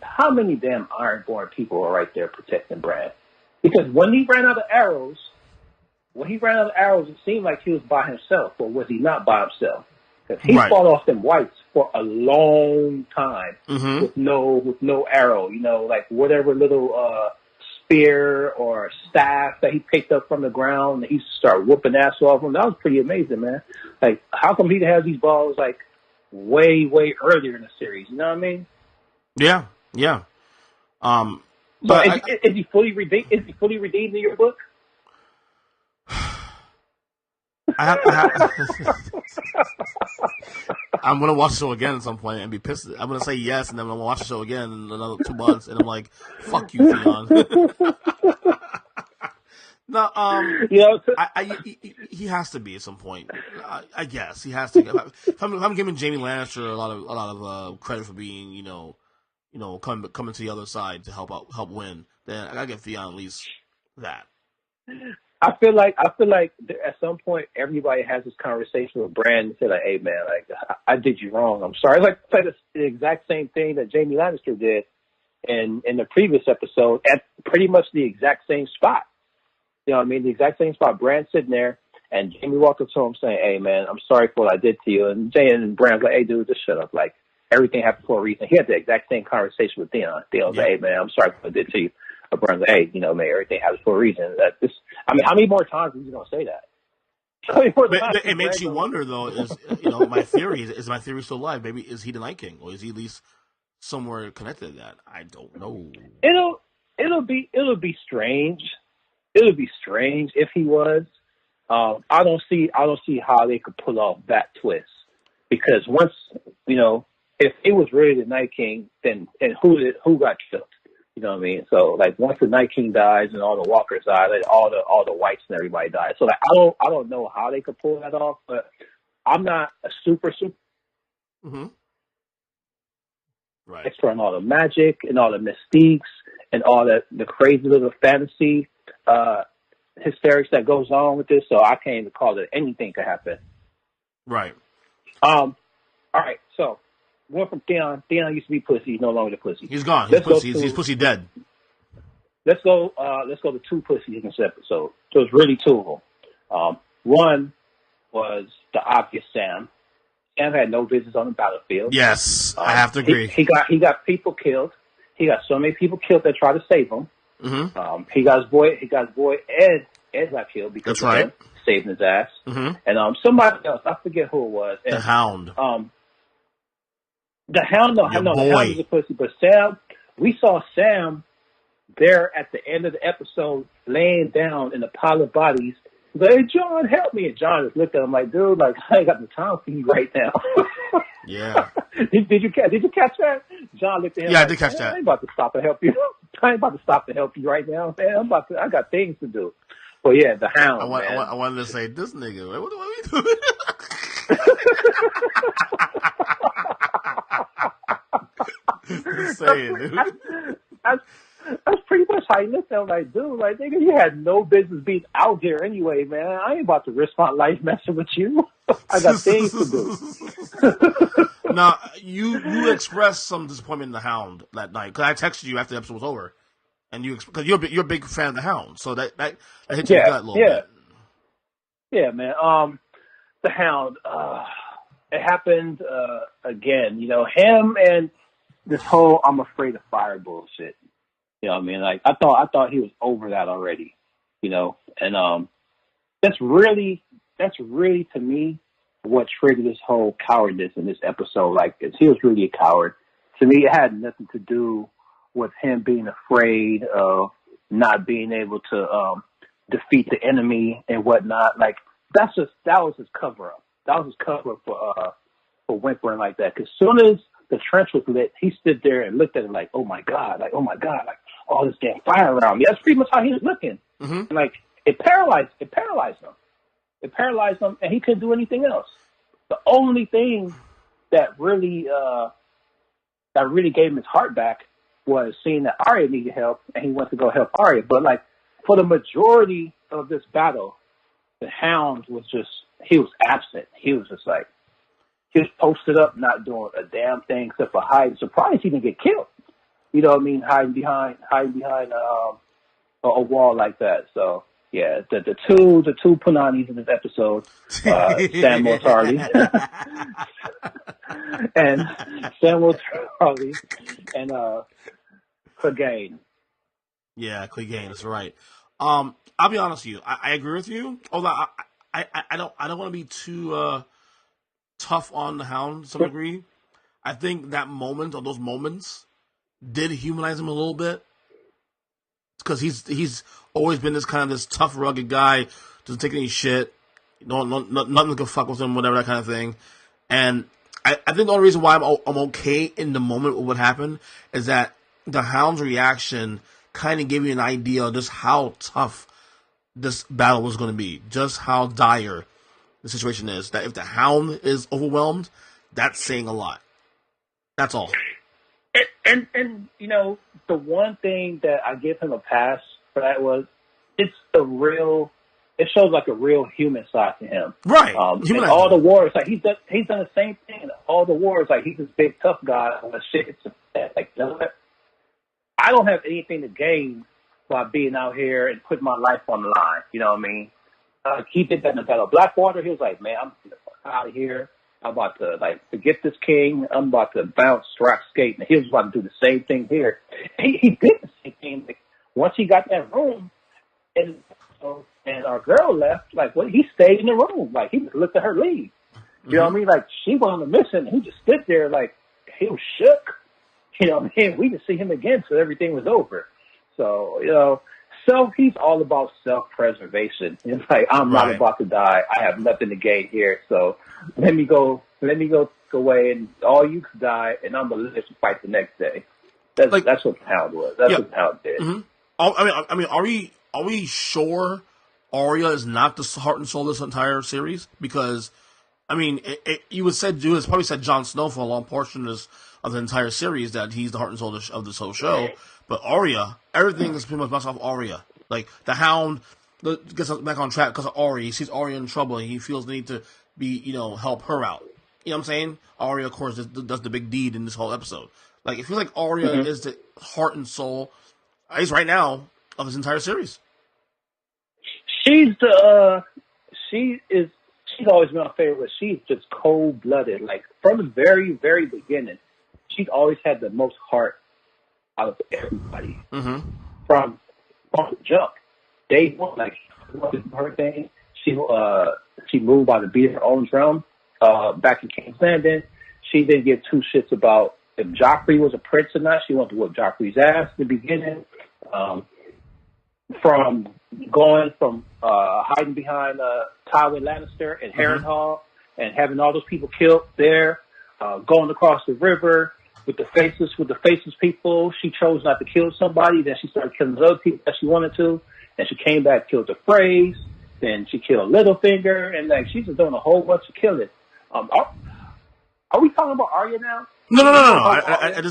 damn Ironborn people are right there protecting Bran? Because when he ran out of arrows, it seemed like he was by himself, or was he not by himself? Because he fought off them whites for a long time with no arrow. Like whatever little spear or staff that he picked up from the ground, and he started whooping ass off them. That was pretty amazing, man. Like, how come he had these balls like way earlier in the series? You know what I mean? Yeah. But is he fully redeemed? Is he fully redeemed in your book? I'm gonna watch the show again at some point and be pissed. I'm gonna say yes, and then I'm gonna watch the show again in another 2 months, and I'm like, "Fuck you, Theon." No, he has to be at some point. I guess he has to. If I'm giving Jaime Lannister a lot of credit for being, coming to the other side to help win, then I gotta give Theon at least that. I feel like at some point everybody has this conversation with Bran and say like, "Hey man, like I did you wrong. I'm sorry." Like the exact same thing that Jaime Lannister did in the previous episode at pretty much the exact same spot. You know what I mean? The exact same spot. Bran sitting there, and Jaime walked up to him saying, "Hey man, I'm sorry for what I did to you." And Bran's like, "Hey dude, just shut up. Like everything happened for a reason." He had the exact same conversation with Theon. Theon's like, "Hey man, I'm sorry for what I did to you." Brian's like, "Hey, man, everything happens for a reason." How many more times are you going to say that? It makes you wonder, though. Is my theory is my theory still alive? Maybe is he the Night King, or is he at least somewhere connected to that? I don't know. It'll be strange. It'll be strange if he was. I don't see how they could pull off that twist, because once if it was really the Night King, then and who got killed? You know what I mean? So like once the Night King dies and all the Walkers die, like all the whites and everybody dies. So like I don't know how they could pull that off, but I'm not a super expert on all the magic and all the mystiques and all the crazy little fantasy hysterics that goes on with this. So I can't even call it anything could happen. Right. All right. So. Went from Theon. Theon used to be pussy. He's no longer the pussy. He's gone. He's pussy. He's pussy dead. Let's go to 2 pussies in this episode. So it's really 2 of them. One was the obvious Sam. Sam had no business on the battlefield. Yes, I have to agree. He got people killed. He got so many people killed that tried to save him. Mm-hmm. He got his boy Ed. Ed got killed because of him saving his ass. Mm-hmm. And somebody else, I forget who it was. And, the Hound. The Hound, the Hound is a pussy, but Sam, we saw Sam there at the end of the episode laying down in a pile of bodies. He's like, "Hey, John, help me." And John just looked at him like, "Dude, like, I ain't got the time for you right now." Yeah. Did you catch that? John looked at him. Yeah, like, I did catch that. I ain't about to stop and help you. I ain't about to stop and help you right now, man. I got things to do. Well, yeah, the Hound. I wanted to say, this nigga, what are we doing? Just saying, dude. That's pretty much how you looked at him, like, dude, like, nigga, you had no business being out here anyway, man. I ain't about to risk my life messing with you. I got things to do. Now, you expressed some disappointment in the Hound that night, because I texted you after the episode was over, and because you're a big fan of the Hound, so that hit you in the gut a little bit. Yeah, man. The Hound, it happened again. Him and this whole "I'm afraid of fire" bullshit. You know what I mean? Like I thought he was over that already. And that's really to me what triggered this whole cowardice in this episode. Like, he was really a coward. To me, it had nothing to do with him being afraid of not being able to defeat the enemy and whatnot. Like that was his cover up. That was his cover up for whimpering like that. Because as soon as the trench was lit, he stood there and looked at it like, oh my god, like all this damn fire around me. That's pretty much how he was looking. Mm-hmm. Like it paralyzed him. It paralyzed him, and he couldn't do anything else. The only thing that really gave him his heart back was seeing that Arya needed help, and he went to go help Arya. But like for the majority of this battle, the Hound was he was absent. He was just like, he was posted up, not doing a damn thing except for hiding. Surprised he didn't get killed. You know what I mean? Hiding behind a wall like that. So yeah, the two Punanis in this episode, Samuel Tarly and Clegane. Yeah, Clegane, that's right. I'll be honest with you. I agree with you. Although I don't want to be too tough on the Hound to some degree. I think that moment or those moments did humanize him a little bit, because he's always been this tough, rugged guy, doesn't take any shit, nothing can fuck with him, whatever, that kind of thing. And I think the only reason why I'm okay in the moment with what happened is that the Hound's reaction kind of gave you an idea of just how tough this battle was going to be, just how dire the situation is. That if the Hound is overwhelmed, that's saying a lot. That's all. And you know, the one thing that I give him a pass for that was it shows like a real human side to him. Right. And all the wars, like he's done the same thing. All the wars, like he's this big tough guy when shit hits him. Like, you know what? I don't have anything to gain by being out here and putting my life on the line. You know what I mean? He did that in the Battle of Blackwater. He was like, man, I'm out of here. I'm about to forget this king. I'm about to bounce, strap, skate. And he was about to do the same thing here. He did the same thing. Like, once he got that room, and our girl left, he stayed in the room. Like, he just looked at her leave. You know what I mean? Like, she wasn't missing. He just stood there like he was shook. You know what I mean? We didn't see him again till everything was over. So, you know, he's all about self-preservation. It's like, I'm not about to die. I have nothing to gain here. So let me go away, and all you can die, and I'm going to live to fight the next day. That's what the Hound was. That's what the Hound did. Mm-hmm. I mean, are we sure Arya is not the heart and soul of this entire series? Because, I mean, you probably said Jon Snow for a long portion of the entire series that he's the heart and soul of this whole show. But Arya, everything is pretty much based off Arya. Like, the Hound gets back on track because of Arya. He sees Arya in trouble, and he feels the need to help her out. You know what I'm saying? Arya, of course, does the big deed in this whole episode. Like, it feels like Arya is the heart and soul, at least right now, of this entire series. She's always been my favorite, but she's just cold-blooded. Like, from the very, very beginning, she's always had the most heart out of everybody. Mm-hmm. From the jump. Day one, like, her thing, she moved by the beat of her own drum back in King's Landing. She didn't give two shits about if Joffrey was a prince or not. She wanted to whoop Joffrey's ass in the beginning. From hiding behind Tywin Lannister and Harrenhal and having all those people killed there, going across the river with the faceless people. She chose not to kill somebody. Then she started killing other people that she wanted to. And she came back, killed the Freys. Then she killed Littlefinger, and she's just doing a whole bunch of killing. Are we talking about Arya now? No. I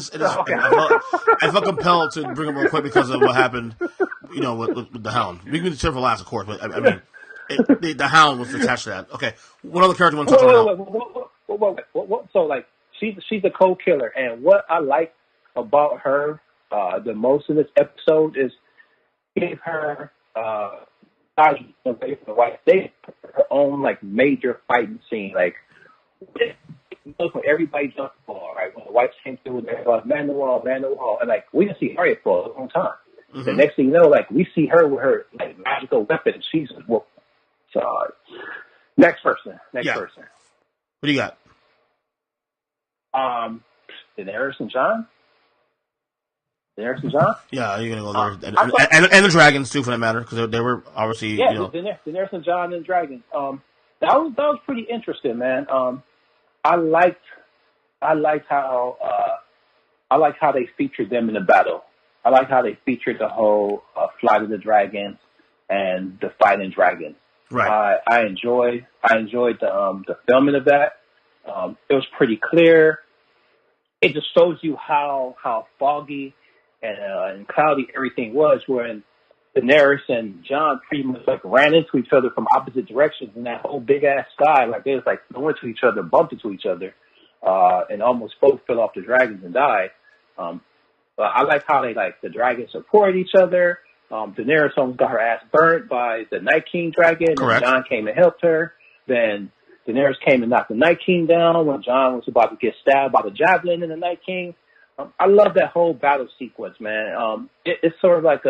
felt compelled to bring him real quick because of what happened, with the Hound. We can share for last, of course, but I mean, the Hound was attached to that. Okay, what other character you want to touch on? Wait. So, she's a cold killer, and what I like about her the most in this episode is give her away from the White State her own major fighting scene. When everybody jumped the ball, right? When the Whites came through, they were like, man the wall, and we didn't see Arya for a long time. Mm-hmm. The next thing you know, we see her with her magical weapon. She's whooped. So, next person. What do you got? Daenerys and Jon. Daenerys and Jon? Yeah, you're gonna go there, and the dragons too, for that matter, because they were obviously Daenerys and Jon and dragons. That was pretty interesting, man. I liked how they featured them in the battle. I like how they featured the whole Flight of the Dragons and the Fighting Dragons. Right. I enjoyed the filming of that. It was pretty clear. It just shows you how foggy and cloudy everything was when Daenerys and Jon pretty much like ran into each other from opposite directions in that whole big ass sky. Like they was like going to each other, bumped into each other, and almost both fell off the dragons and died. But I like how the dragons support each other. Daenerys almost got her ass burnt by the Night King dragon. Correct. And Jon came and helped her. Then Daenerys came and knocked the Night King down when Jon was about to get stabbed by the javelin in the Night King. I love that whole battle sequence, man. It's sort of like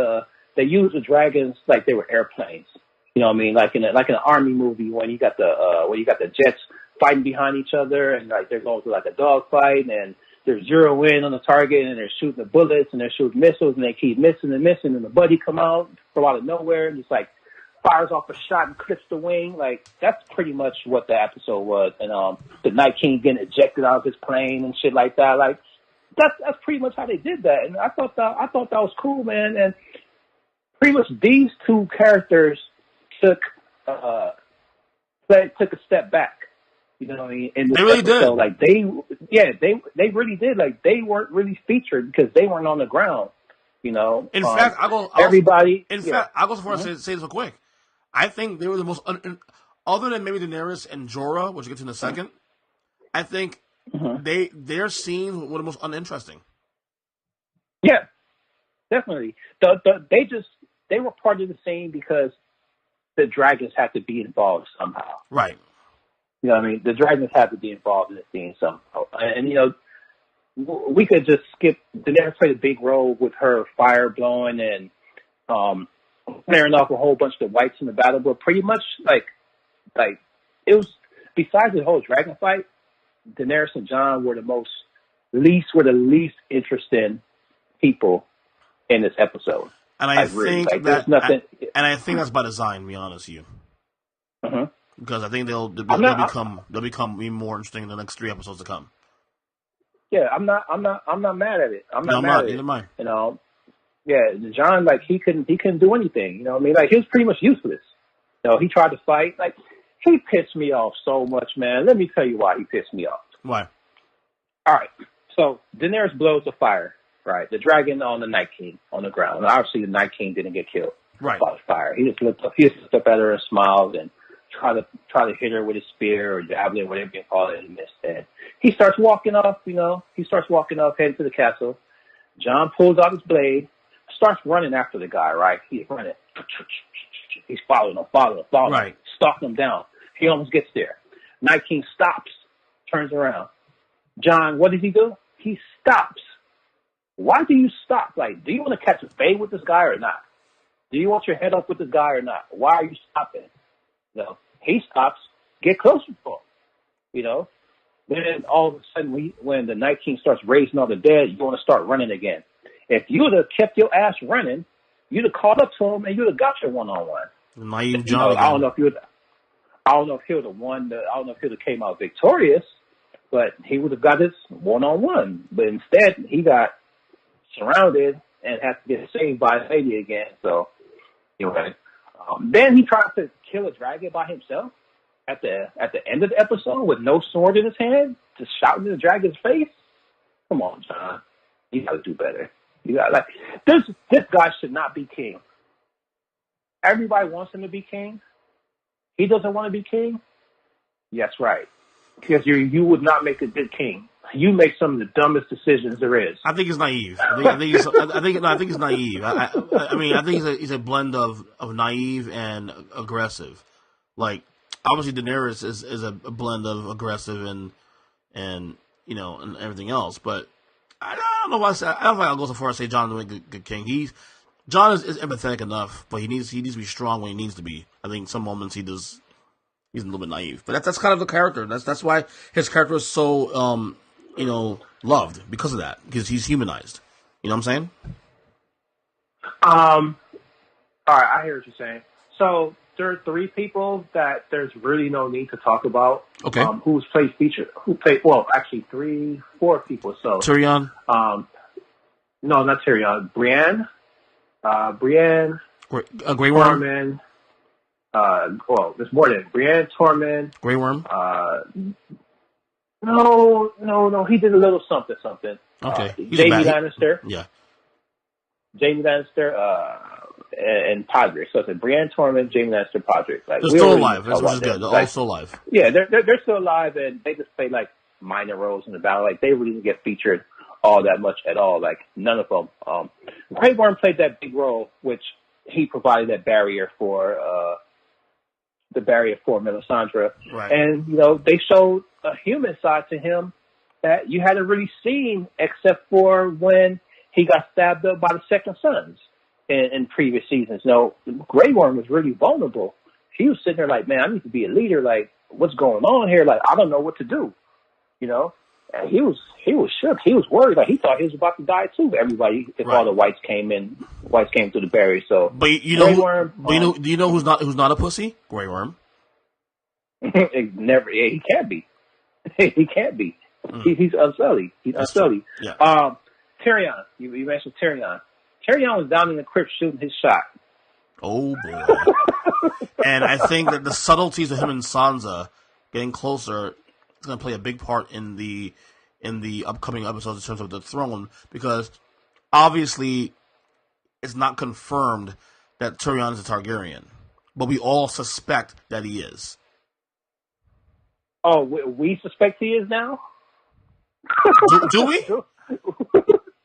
they use the dragons like they were airplanes. You know what I mean? Like in an army movie when you got the jets fighting behind each other and like they're going through like a dogfight and they're zeroing in on the target and they're shooting the bullets and they're shooting missiles and they keep missing and missing and the buddy come out from out of nowhere and just like fires off a shot and clips the wing. Like that's pretty much what the episode was. And the Night King getting ejected out of his plane and shit like that. Like that's pretty much how they did that. And I thought that was cool, man. And pretty much these two characters took a step back. You know what I mean? And they really did. Like they really did. Like they weren't really featured because they weren't on the ground. You know. In fact, I'll go so far as to say this real quick. I think they were the most other than maybe Daenerys and Jorah, which we'll get to in a second. I think their scenes were the most uninteresting. Yeah, definitely. They were part of the scene because the dragons had to be involved somehow. Right. You know what I mean? The dragons had to be involved in the scene somehow. And, you know, we could just skip. Daenerys played a big role with her fire blowing and clearing off a whole bunch of the whites in the battle. But pretty much, like it was, besides the whole dragon fight, Daenerys and Jon were the least interesting people in this episode. And I think that's by design, to be honest with you. Because I think they'll become even more interesting in the next 3 episodes to come. Yeah, I'm not mad at it. I'm not mad at it. Neither am I. You know, yeah, Jon, like he couldn't do anything. You know what I mean? Like he was pretty much useless. You know, he tried to fight. Like he pissed me off so much, man. Let me tell you why he pissed me off. Why? All right. So Daenerys blows the fire. Right, the dragon on the Night King on the ground. And obviously, the Night King didn't get killed by the fire. He just looked up at her and smiled and tried to hit her with his spear or javelin, whatever you call it, and missed. And he starts walking off. You know, heading to the castle. Jon pulls out his blade, starts running after the guy. Right, he's running. He's following him, right, stalking him down. He almost gets there. Night King stops, turns around. Jon, what does he do? He stops. Why do you stop? Like, do you want to catch a fade with this guy or not? Do you want your head up with this guy or not? Why are you stopping? You know, he stops, get closer to him. You know, then all of a sudden, when the Night King starts raising all the dead, you want to start running again. If you would have kept your ass running, you'd have caught up to him and you'd have got your one-on-one. Naive Jon. You know, I don't know if he would have won. I don't know if he would have came out victorious, but he would have got his one-on-one. But instead, he got surrounded and had to get saved by a lady again. So, anyway, then he tried to kill a dragon by himself at the end of the episode with no sword in his hand, just shouting in the dragon's face. Come on, Jon, you got to do better. You got this guy should not be king. Everybody wants him to be king. He doesn't want to be king. Yes, right. Because you would not make a good king. You make some of the dumbest decisions there is. I think he's naive. I think he's naive. I mean, I think he's a blend of naive and aggressive. Like, obviously, Daenerys is a blend of aggressive and you know, and everything else. But I don't know why. I don't think I'll go so far as say Jon is a good king. Jon is empathetic enough, but he needs to be strong when he needs to be. I think some moments he's a little bit naive. But that's kind of the character. That's why his character is so you know, loved because of that, because he's humanized. You know what I'm saying? All right, I hear what you're saying. So there are 3 people that there's really no need to talk about. Okay. Who played? 4 people. So Tyrion. No, not Tyrion. Brienne. Grey Worm. Tormund. There's more than Brienne, Tormund. Grey Worm. No. He did a little something. Okay. Jaime Lannister. Yeah. Jaime Lannister. And Podrick. So it's Brienne, Tormund, Jaime Lannister, Podrick. Like, they're still alive. That's what is good. They're all still alive. Yeah, they're still alive, and they just play like minor roles in the battle. Like they really didn't get featured all that much at all. Like none of them. Grey Worm played that big role, which he provided that barrier for Melisandre. Right. And they showed a human side to him that you hadn't really seen, except for when he got stabbed up by the Second Sons in previous seasons. Grey Worm was really vulnerable. He was sitting there like, man, I need to be a leader. Like, what's going on here? Like, I don't know what to do. And he was shook. He was worried. Like, he thought he was about to die too. Everybody, if all the whites came through the barrier. So, but do you know who's not a pussy? Grey Worm. Never. Yeah, he can't be. He can't be. He's unsullied. He's unsullied. Yeah. Tyrion. You mentioned Tyrion. Tyrion was down in the crypt shooting his shot. Oh boy! And I think that the subtleties of him and Sansa getting closer is going to play a big part in the upcoming episodes in terms of the throne, because obviously it's not confirmed that Tyrion is a Targaryen, but we all suspect that he is. Oh, we suspect he is now? Do we?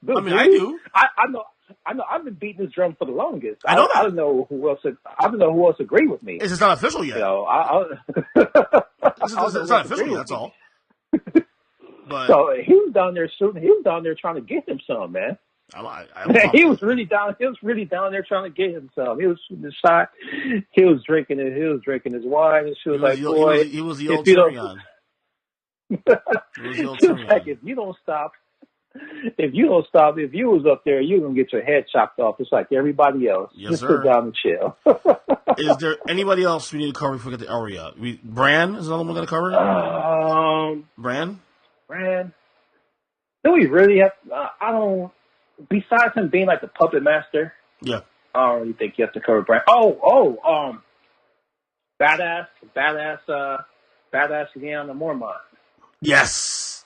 I mean, I do. I know. I've been beating this drum for the longest. I know that. I don't know who else. I don't know who else agree with me. It's just not official yet. It's not official. That's all. But so he was down there shooting. He was down there trying to get him some, man. He was really down. He was really down there trying to get him some. He was shooting the shot. He was drinking it. He was drinking his wine, and she was like, "Boy, he was the old Tyrion." Like, if you don't stop, if you was up there, you're gonna get your head chopped off just like everybody else. Yes, just sir. sit down and chill. Is there anybody else we need to cover before we get to Arya? Bran is another one we're gonna cover. Bran. Do we really have? I don't. Besides him being like the puppet master, yeah, I don't really think you have to cover Bran. Badass Lyanna Mormont. Yes.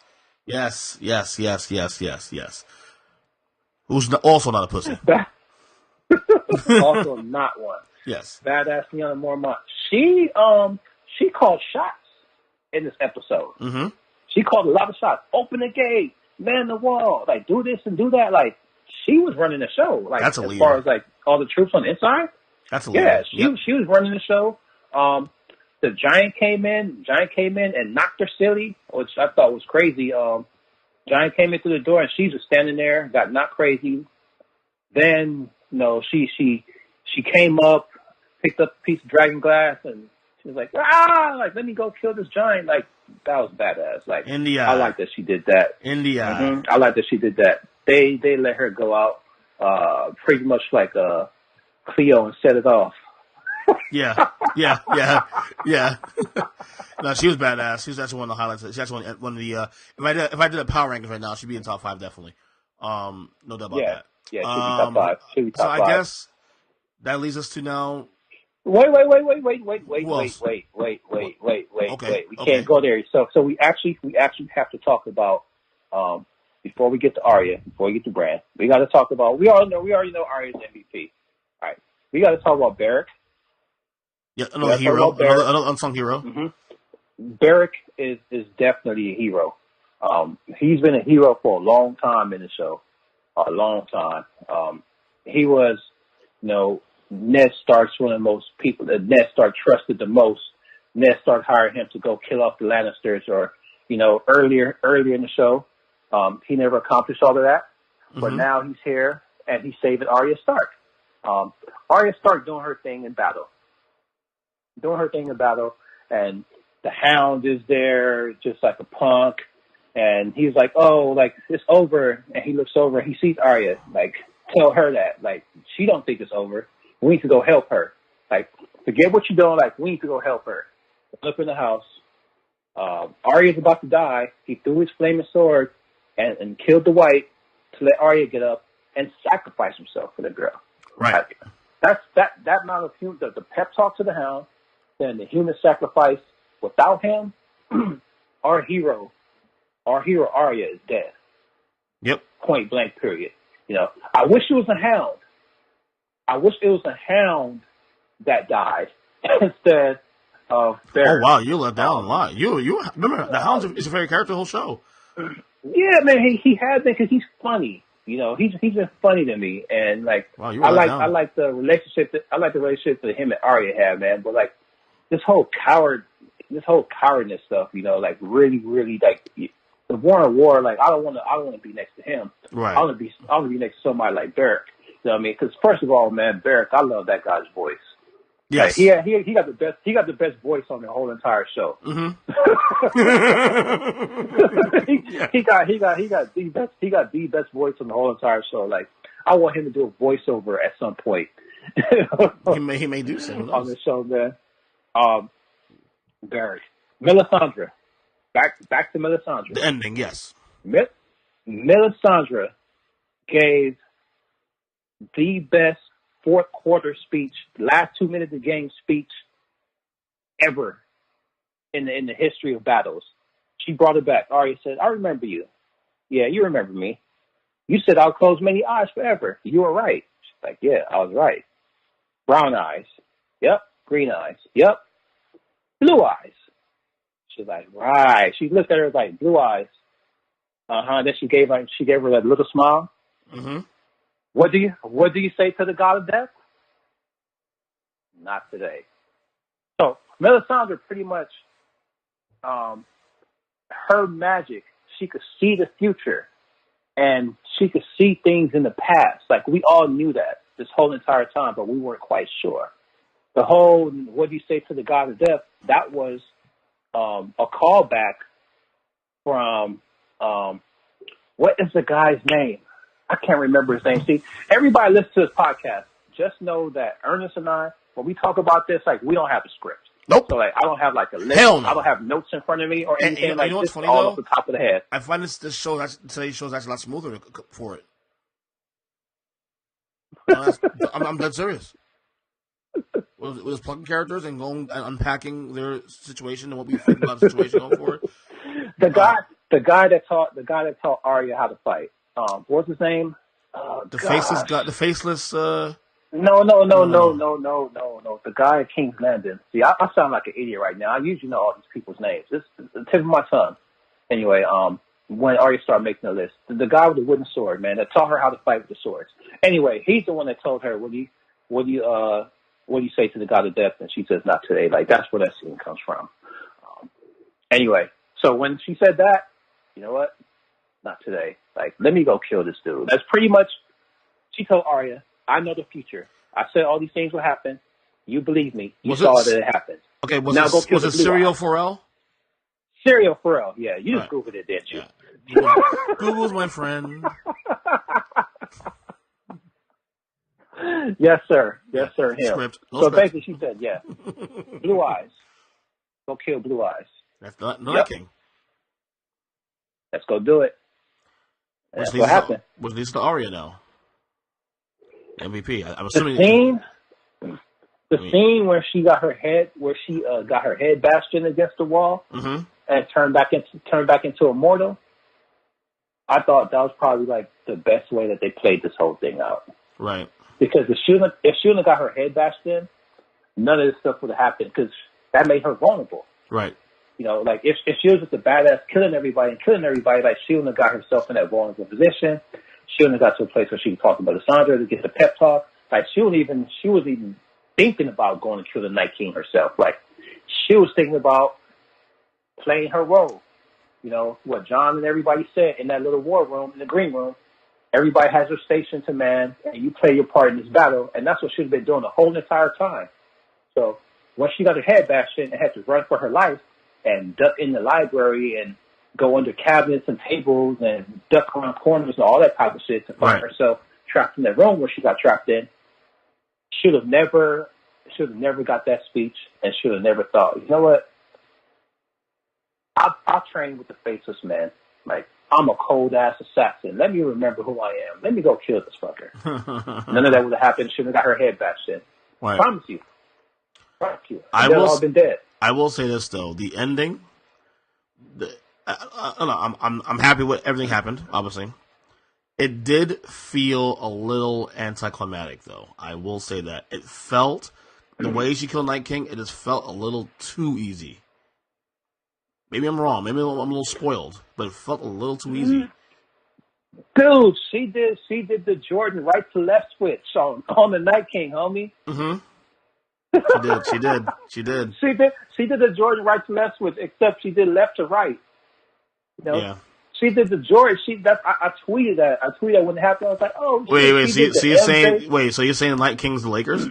Who's also not a pussy. Also not one. Yes. Badass Lyanna Mormont. She called shots in this episode. Mm-hmm. She called a lot of shots. Open the gate, man the wall, like do this and do that. Like she was running the show. Like that's a as leader. Far as like all the troops on the inside. That's a leader. Yeah, she was running the show. The Giant came in and knocked her silly, which I thought was crazy. Giant came in through the door and she was standing there, got knocked crazy. Then, she came up, picked up a piece of dragon glass, and she was like, let me go kill this Giant. Like, that was badass. Like, India. I like that she did that. India. Mm-hmm. I like that she did that. They let her go out, pretty much like Cleo and set it off. Yeah. No, she was badass. She was actually one of the highlights. She's actually one of the. If I did a power rankings right now, she'd be in top 5 definitely. No doubt about that. Yeah, she'd be top 5. So I guess that leads us to now. Wait. Okay. We can't go there. So we actually have to talk about before we get to Arya, before we get to Bran, we got to talk about. We already know Arya's MVP. All right, we got to talk about Beric. Yeah, another hero, another unsung hero. Mm-hmm. Beric is definitely a hero. He's been a hero for a long time in the show, a long time. He was, Ned Stark's one of the most people that Ned Stark trusted the most. Ned Stark hired him to go kill off the Lannisters, or earlier in the show. He never accomplished all of that, but now he's here and he's saving Arya Stark. Arya Stark doing her thing in battle. And the Hound is there just like a punk. And he's like, oh, like, it's over. And he looks over and he sees Arya. Like, tell her that. Like, she don't think it's over. We need to go help her. Like, forget what you're doing. Like, we need to go help her. Up in the house. Arya's about to die. He threw his flaming sword and killed the White to let Arya get up and sacrifice himself for the girl. Right. Like, that amount of the pep talk to the Hound, then the human sacrifice. Without him, our hero Arya is dead. Yep. Point blank. Period. You know, I wish it was a Hound. I wish it was a Hound that died instead of Barry. Oh wow, you let down a lot. You remember the Hound is a favorite character of the whole show. Yeah, man, he has been because he's funny. You know, he's been funny to me, and like wow, I like the relationship that him and Arya have, man. But like this whole cowardness stuff, you know, like really like the war. Like I don't want to be next to him. Right. I want to be next to somebody like Beric. You know what I mean? Because first of all, man, Beric, I love that guy's voice. Yes. Like, he got the best voice on the whole entire show. Mm-hmm. he got the best voice on the whole entire show. Like I want him to do a voiceover at some point. he may do so on the show, man. Barry, Melisandre, back to Melisandre. The ending, yes. Melisandre gave the best fourth quarter speech, last 2 minutes of game speech ever in the history of battles. She brought it back. Arya said, I remember you. Yeah, you remember me. You said I'll close many eyes forever. You were right. She's like, yeah, I was right. Brown eyes. Yep. Green eyes. Yep. Blue eyes. She's like, right. She looked at her like, blue eyes. Then she gave her that little smile. Mm-hmm. What do you say to the god of death? Not today. So Melisandre pretty much, her magic, she could see the future and she could see things in the past. Like we all knew that this whole entire time, but we weren't quite sure. The whole, what do you say to the god of death? That was a callback from, what is the guy's name? I can't remember his name. See, everybody listens to this podcast. Just know that Ernest and I, when we talk about this, like we don't have a script. Nope. So like I don't have like a list. Hell no. I don't have notes in front of me or anything and like you know this. Funny, all though? off the top of the head. I find today's show actually a lot smoother for it. I'm dead serious. We're just plugging characters and going and unpacking their situation and what we think about the situation going forward. The guy that taught Arya how to fight. What was his name? The faceless. No. The guy at King's Landing. See, I sound like an idiot right now. I usually know all these people's names. This is the tip of my tongue. Anyway, when Arya started making the list, the guy with the wooden sword, man, that taught her how to fight with the swords. Anyway, he's the one that told her, what do you say to the god of death? And she says, not today. Like, that's where that scene comes from. Anyway, so when she said that, you know what? Not today. Like, let me go kill this dude. That's pretty much, she told Arya, I know the future. I said all these things will happen. You believe me. You saw that it happened. Okay, was it Serial Pharrell? Serial Pharrell, yeah. You just Googled it, didn't you? Yeah. Google's my friend. Yes, sir. Yes, sir. Him. Script. So basically, she said, yeah. Blue eyes. Go kill Blue eyes. That's not King. Let's go do it. That's what happened. Which leads to Arya now. MVP. I'm assuming the scene where she got her head bashed in against the wall and turned back into a mortal. I thought that was probably like the best way that they played this whole thing out. Right. Because if she wouldn't have got her head bashed in, none of this stuff would have happened because that made her vulnerable. Right. You know, like if she was just a badass killing everybody, like she wouldn't have got herself in that vulnerable position. She wouldn't have got to a place where she could talk to Melisandre to get the pep talk. Like she was even thinking about going to kill the Night King herself. Like she was thinking about playing her role. You know, what John and everybody said in that little war room, in the green room, everybody has their station to man, and you play your part in this battle, and that's what she's been doing the whole entire time. So when she got her head bashed in and had to run for her life and duck in the library and go under cabinets and tables and duck around corners and all that type of shit to find herself trapped in that room where she got trapped in. Should have never got that speech and should have never thought, you know what? I'll train with the faceless man. Like, I'm a cold ass assassin. Let me remember who I am. Let me go kill this fucker. None of that would have happened. She would have got her head bashed in. Right. Promise you. Promise you. They've all been dead. I will say this though: the ending. I'm happy with everything happened. Obviously, it did feel a little anticlimactic, though. I will say that it felt the way she killed Night King. It just felt a little too easy. Maybe I'm wrong. Maybe I'm a little spoiled, but it felt a little too easy. Dude, she did the Jordan right to left switch on the Night King, homie. Mm-hmm. She did. She did the Jordan right to left switch, except she did left to right. You know? Yeah. She did the Jordan. I tweeted that. I tweeted when it happened. I was like, oh. Wait. So you're saying? Wait. So you're saying Night King's the Lakers?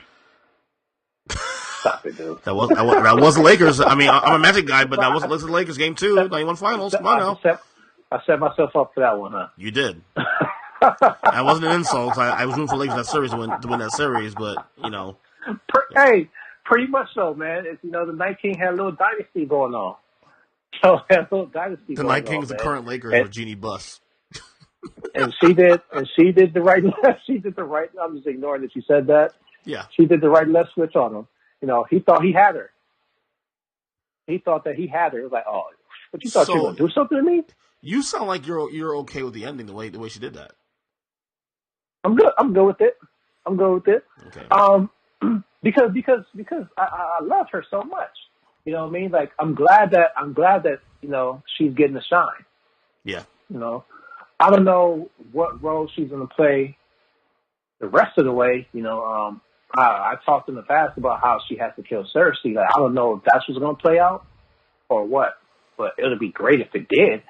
Stop it, dude. That was the Lakers. I mean, I'm a Magic guy, but that was the Lakers game too. 91 finals. Come on now. I set myself up for that one, huh? You did. That wasn't an insult. I was rooting for Lakers that series to win that series, but you know. Hey, pretty much so, man. It's, the Night King had a little dynasty going on. So had a little dynasty. The Night King is the current Lakers with Jeannie Buss. And she did the right. She did the right. I'm just ignoring that she said that. Yeah. She did the right left switch on him. He thought he had her. He thought that he had her. It was like, oh, but you thought you were going to do something to me? You sound like you're okay with the ending, the way she did that. I'm good. I'm good with it. Okay. Because I love her so much. You know what I mean? Like, I'm glad that she's getting a shine. Yeah. I don't know what role she's going to play the rest of the way. I talked in the past about how she has to kill Cersei. Like, I don't know if that's what's going to play out or what, but it'll be great if it did.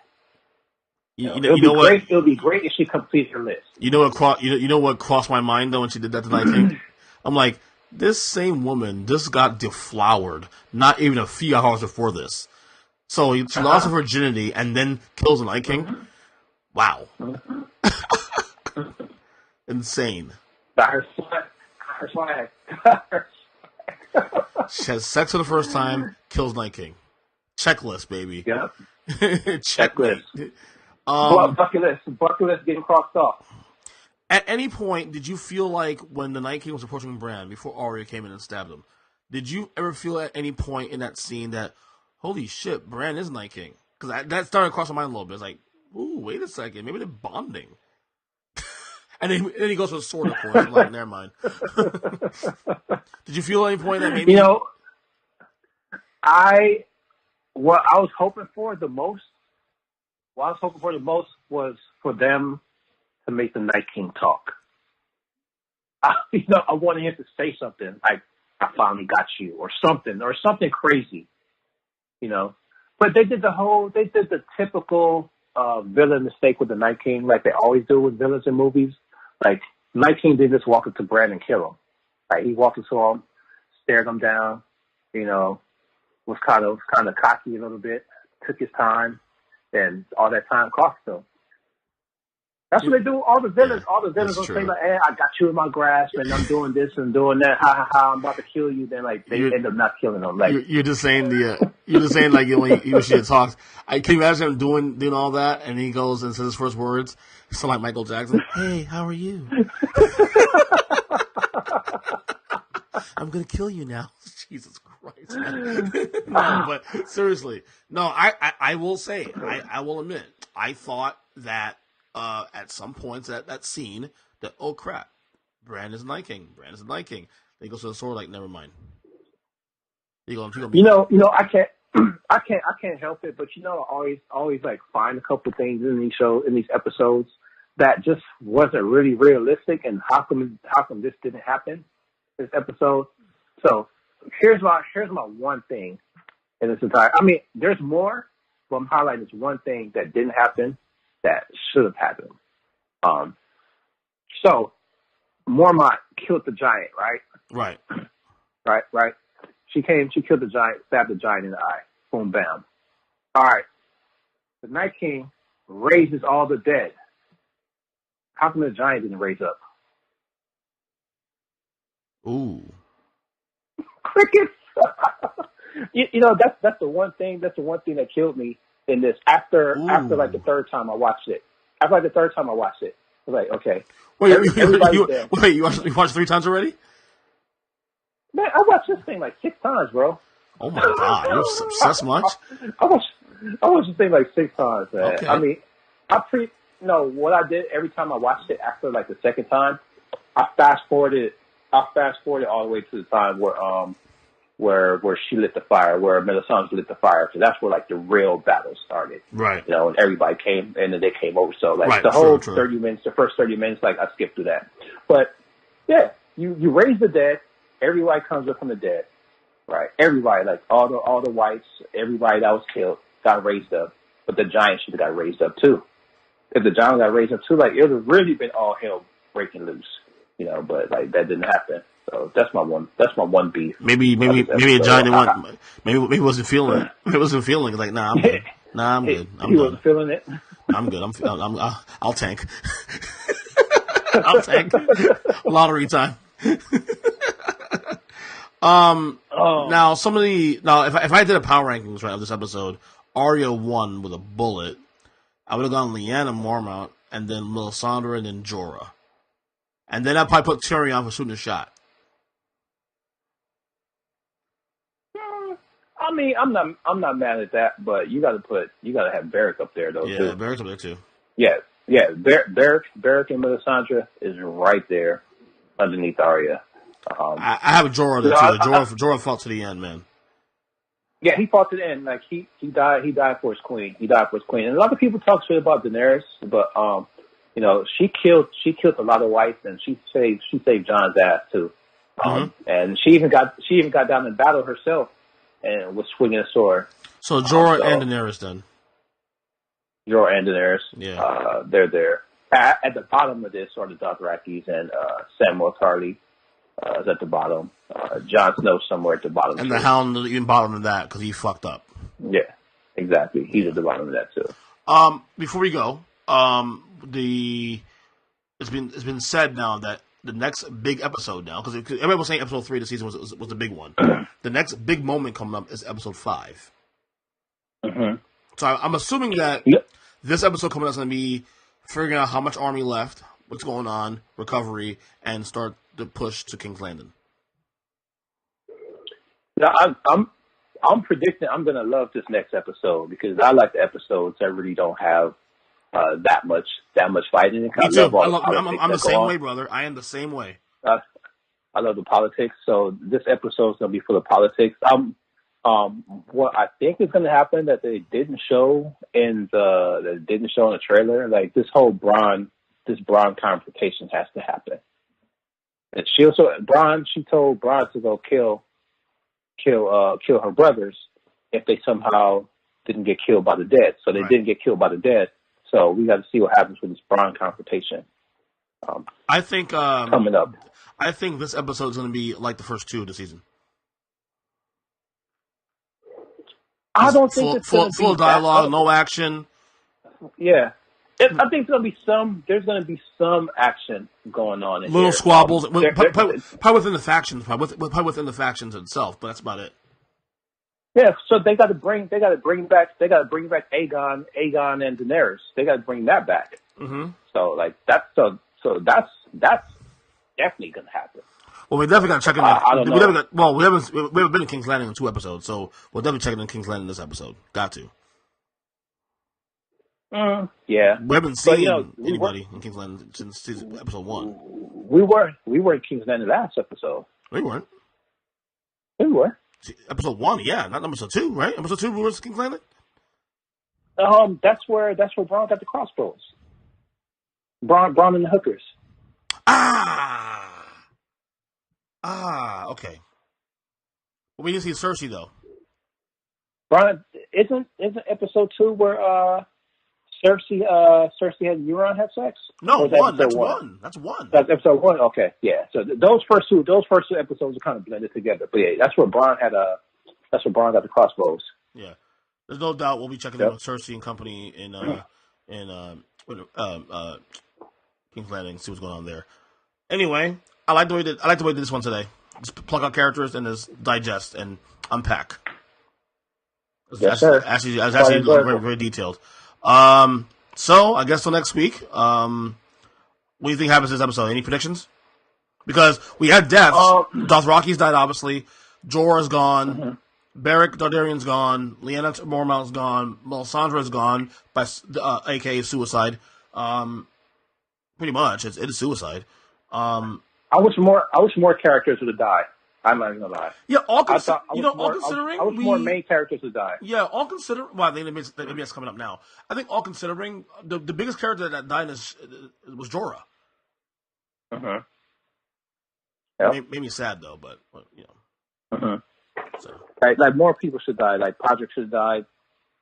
It'll be great if she completes her list. You know what crossed my mind though when she did that to Night King? I'm like, this same woman just got deflowered not even a few hours before this. So she lost her virginity and then kills the Night King. Wow. Insane. Got her swag. She has sex for the first time, kills Night King. Checklist, baby. Yep. Checklist. Bucket list getting crossed off. At any point, did you feel like when the Night King was approaching Bran before Arya came in and stabbed him, did you ever feel at any point in that scene that, holy shit, Bran is Night King? Because that started to cross my mind a little bit. It's like, ooh, wait a second, maybe they're bonding. And then he goes with a sword, of course. I'm like, never mind. Did you feel at any point that maybe... What I was hoping for the most was for them to make the Night King talk. I wanted him to say something like, I finally got you, or something crazy, But they did the typical villain mistake with the Night King, like they always do with villains in movies. Like, Night King didn't just walk up to Bran and kill him. Like, he walked up to him, stared him down, was kind of cocky a little bit, took his time, and all that time cost him. That's what they do. All the villains will say like, "Hey, I got you in my grasp, and I'm doing this and doing that. Ha ha ha! I'm about to kill you." Then they end up not killing them. Like you're just saying like when she talks. Can you imagine him doing all that, and he goes and says his first words, so like Michael Jackson. Hey, how are you? I'm gonna kill you now. Jesus Christ. No, but seriously, no. I will say, I will admit, I thought that. At some points that scene that, oh crap, Bran is Night King. Then he goes to the sword like, never mind. I can't I can't help it, but I always like find a couple things in these episodes that just wasn't really realistic, and how come this didn't happen this episode? So here's my one thing in this entire. I mean, there's more, but I'm highlighting this one thing that didn't happen. That should have happened. So Mormont killed the giant, right? Right. She killed the giant, stabbed the giant in the eye. Boom, bam. All right. the Night King raises all the dead. How come the giant didn't raise up? Ooh. Crickets. you know, that's the one thing. That's the one thing that killed me in this. After like the third time I watched it. I was like, okay. Wait, you watched 3 times already? Man, I watched this thing like 6 times, bro. Oh my god, you're obsessed much? I watched this thing like 6 times, man. Okay. I mean, what I did every time I watched it after like the second time, I fast forwarded all the way to the time where she lit the fire, where Melisandre lit the fire, because that's where like the real battle started. Right. You know, and everybody came and then they came over. So like right, the whole true. 30 minutes, the first 30 minutes, like I skipped through that. But yeah, you raise the dead. Everybody comes up from the dead. Right. Everybody, like all the whites, everybody that was killed got raised up. But the giant should have got raised up too. If the giant got raised up too, like it would have really been all hell breaking loose. You know, but like that didn't happen. So that's my one beef. Maybe a giant didn't maybe he wasn't feeling it. He wasn't feeling it. Like, nah, I'm good. I'm good. He wasn't feeling it. I'm good. I'll tank. I'll tank. Lottery time. Now if I did a power rankings right of this episode, Arya won with a bullet. I would have gone Lyanna Mormont and then Melisandre and then Jorah. And then I'd probably put Tyrion for shooting a shot. I mean, I'm not mad at that, but you gotta have Beric up there though. Yeah, too. Beric's up there too. Yeah. Beric and Melisandre is right there underneath Arya. I have Jorah there too. Jorah fought to the end, man. Yeah, he fought to the end. Like he died for his queen. He died for his queen. And a lot of people talk shit about Daenerys, but you know, she killed a lot of whites, and she saved Jon's ass too. And she even got down in battle herself and was swinging a sword. So Jorah and Daenerys then. Jorah and Daenerys. Yeah. They're there. At the bottom of this are the Dothrakis and Samuel Tarly is at the bottom. Jon Snow somewhere at the bottom. And the Hound even bottom of that because he fucked up. Yeah, exactly. He's at the bottom of that too. Before we go, it's been said now that the next big episode now, because everybody was saying episode 3 of the season was the big one. The next big moment coming up is episode 5. Mm-hmm. So I'm assuming that this episode coming up is going to be figuring out how much army left, what's going on, recovery, and start the push to King's Landing. Now, I'm predicting I'm going to love this next episode because I like the episodes that really don't have that much fighting. Me too. I'm the same way, brother. I am the same way. I love the politics, so this episode is going to be full of politics. What I think is going to happen that they didn't show in the trailer, like this whole Bronn confrontation has to happen. And she told Bronn to go kill her brothers if they somehow didn't get killed by the dead. So they didn't get killed by the dead. So we got to see what happens with this Bronn confrontation. I think coming up. I think this episode is going to be like the first 2 of the season. I don't think it's full dialogue, no action. Yeah, I think there's going to be some action going on. Little squabbles, probably within the factions, probably within the factions itself, but that's about it. Yeah, so they got to bring back Aegon and Daenerys. They got to bring that back. Mm-hmm. So like that's definitely going to happen. Well, we definitely got to check in. I don't know. We haven't been in King's Landing in 2 episodes, so we'll definitely check in King's Landing this episode. Got to. Yeah, we haven't seen anybody in King's Landing since episode 1. We were in King's Landing last episode. We weren't. We were. Episode 1, yeah, not episode 2, right? Episode 2, we were in King's Landing. That's where Bronn got the crossbows. Bronn and the hookers. Okay. Well, we didn't see Cersei though. Bronn isn't episode 2 where Cersei and Euron have sex? No, one. That's one. That's one. That's episode 1. Okay, yeah. So those first two episodes are kind of blended together. But yeah, that's where Bronn got the crossbows. Yeah. There's no doubt we'll be checking in with Cersei and company in King's Landing, see what's going on there. Anyway, I like the way they did this one today. Just plug out characters and just digest and unpack. Yes, sir. Actually very, very dotheled. So I guess till next week. What do you think happens this episode? Any predictions? Because we had deaths. Dothraki's died, obviously. Jorah's gone. Mm-hmm. Beric Dondarrion's gone. Lyanna Mormont's gone. Melisandre's gone by aka suicide. Pretty much, it is suicide. I wish more characters would have died. I'm not even gonna lie. Yeah, all considering, I wish more main characters would die. Yeah, all considering. Well, I think maybe that's coming up now. I think all considering, the biggest character that died was Jorah. Uh-huh. Yep. Made me sad though, but you know. Uh-huh. So. Like more people should die. Like Podrick should die,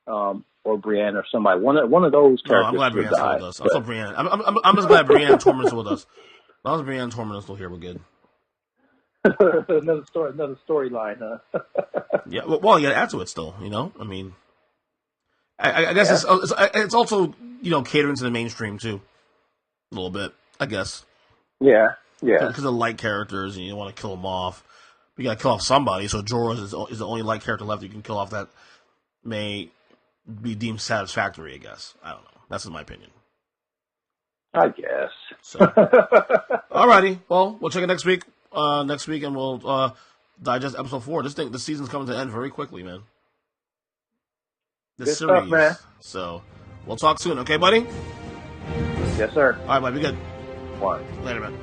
or Brienne or somebody. One of those characters. I'm glad Brienne's still with us. I'm so Brienne. I'm just glad Brienne Tormund's still with us. As long as Brienne Tormund's still here, we're good. another storyline, huh? Yeah. Well, you got to add to it still. You know, I mean, I guess it's also catering to the mainstream too, a little bit. I guess. Yeah. Because of light characters, and you don't want to kill them off. You got to kill off somebody. So Jorah is the only light character left you can kill off that may be deemed satisfactory. I guess. I don't know. That's in my opinion. I guess. So, alrighty. Well, we'll check it next week. And we'll digest episode 4. This season's coming to an end very quickly, man. This series, stuff, man. So we'll talk soon, okay, buddy? Yes, sir. All right, buddy. Be good. Bye. Later, man.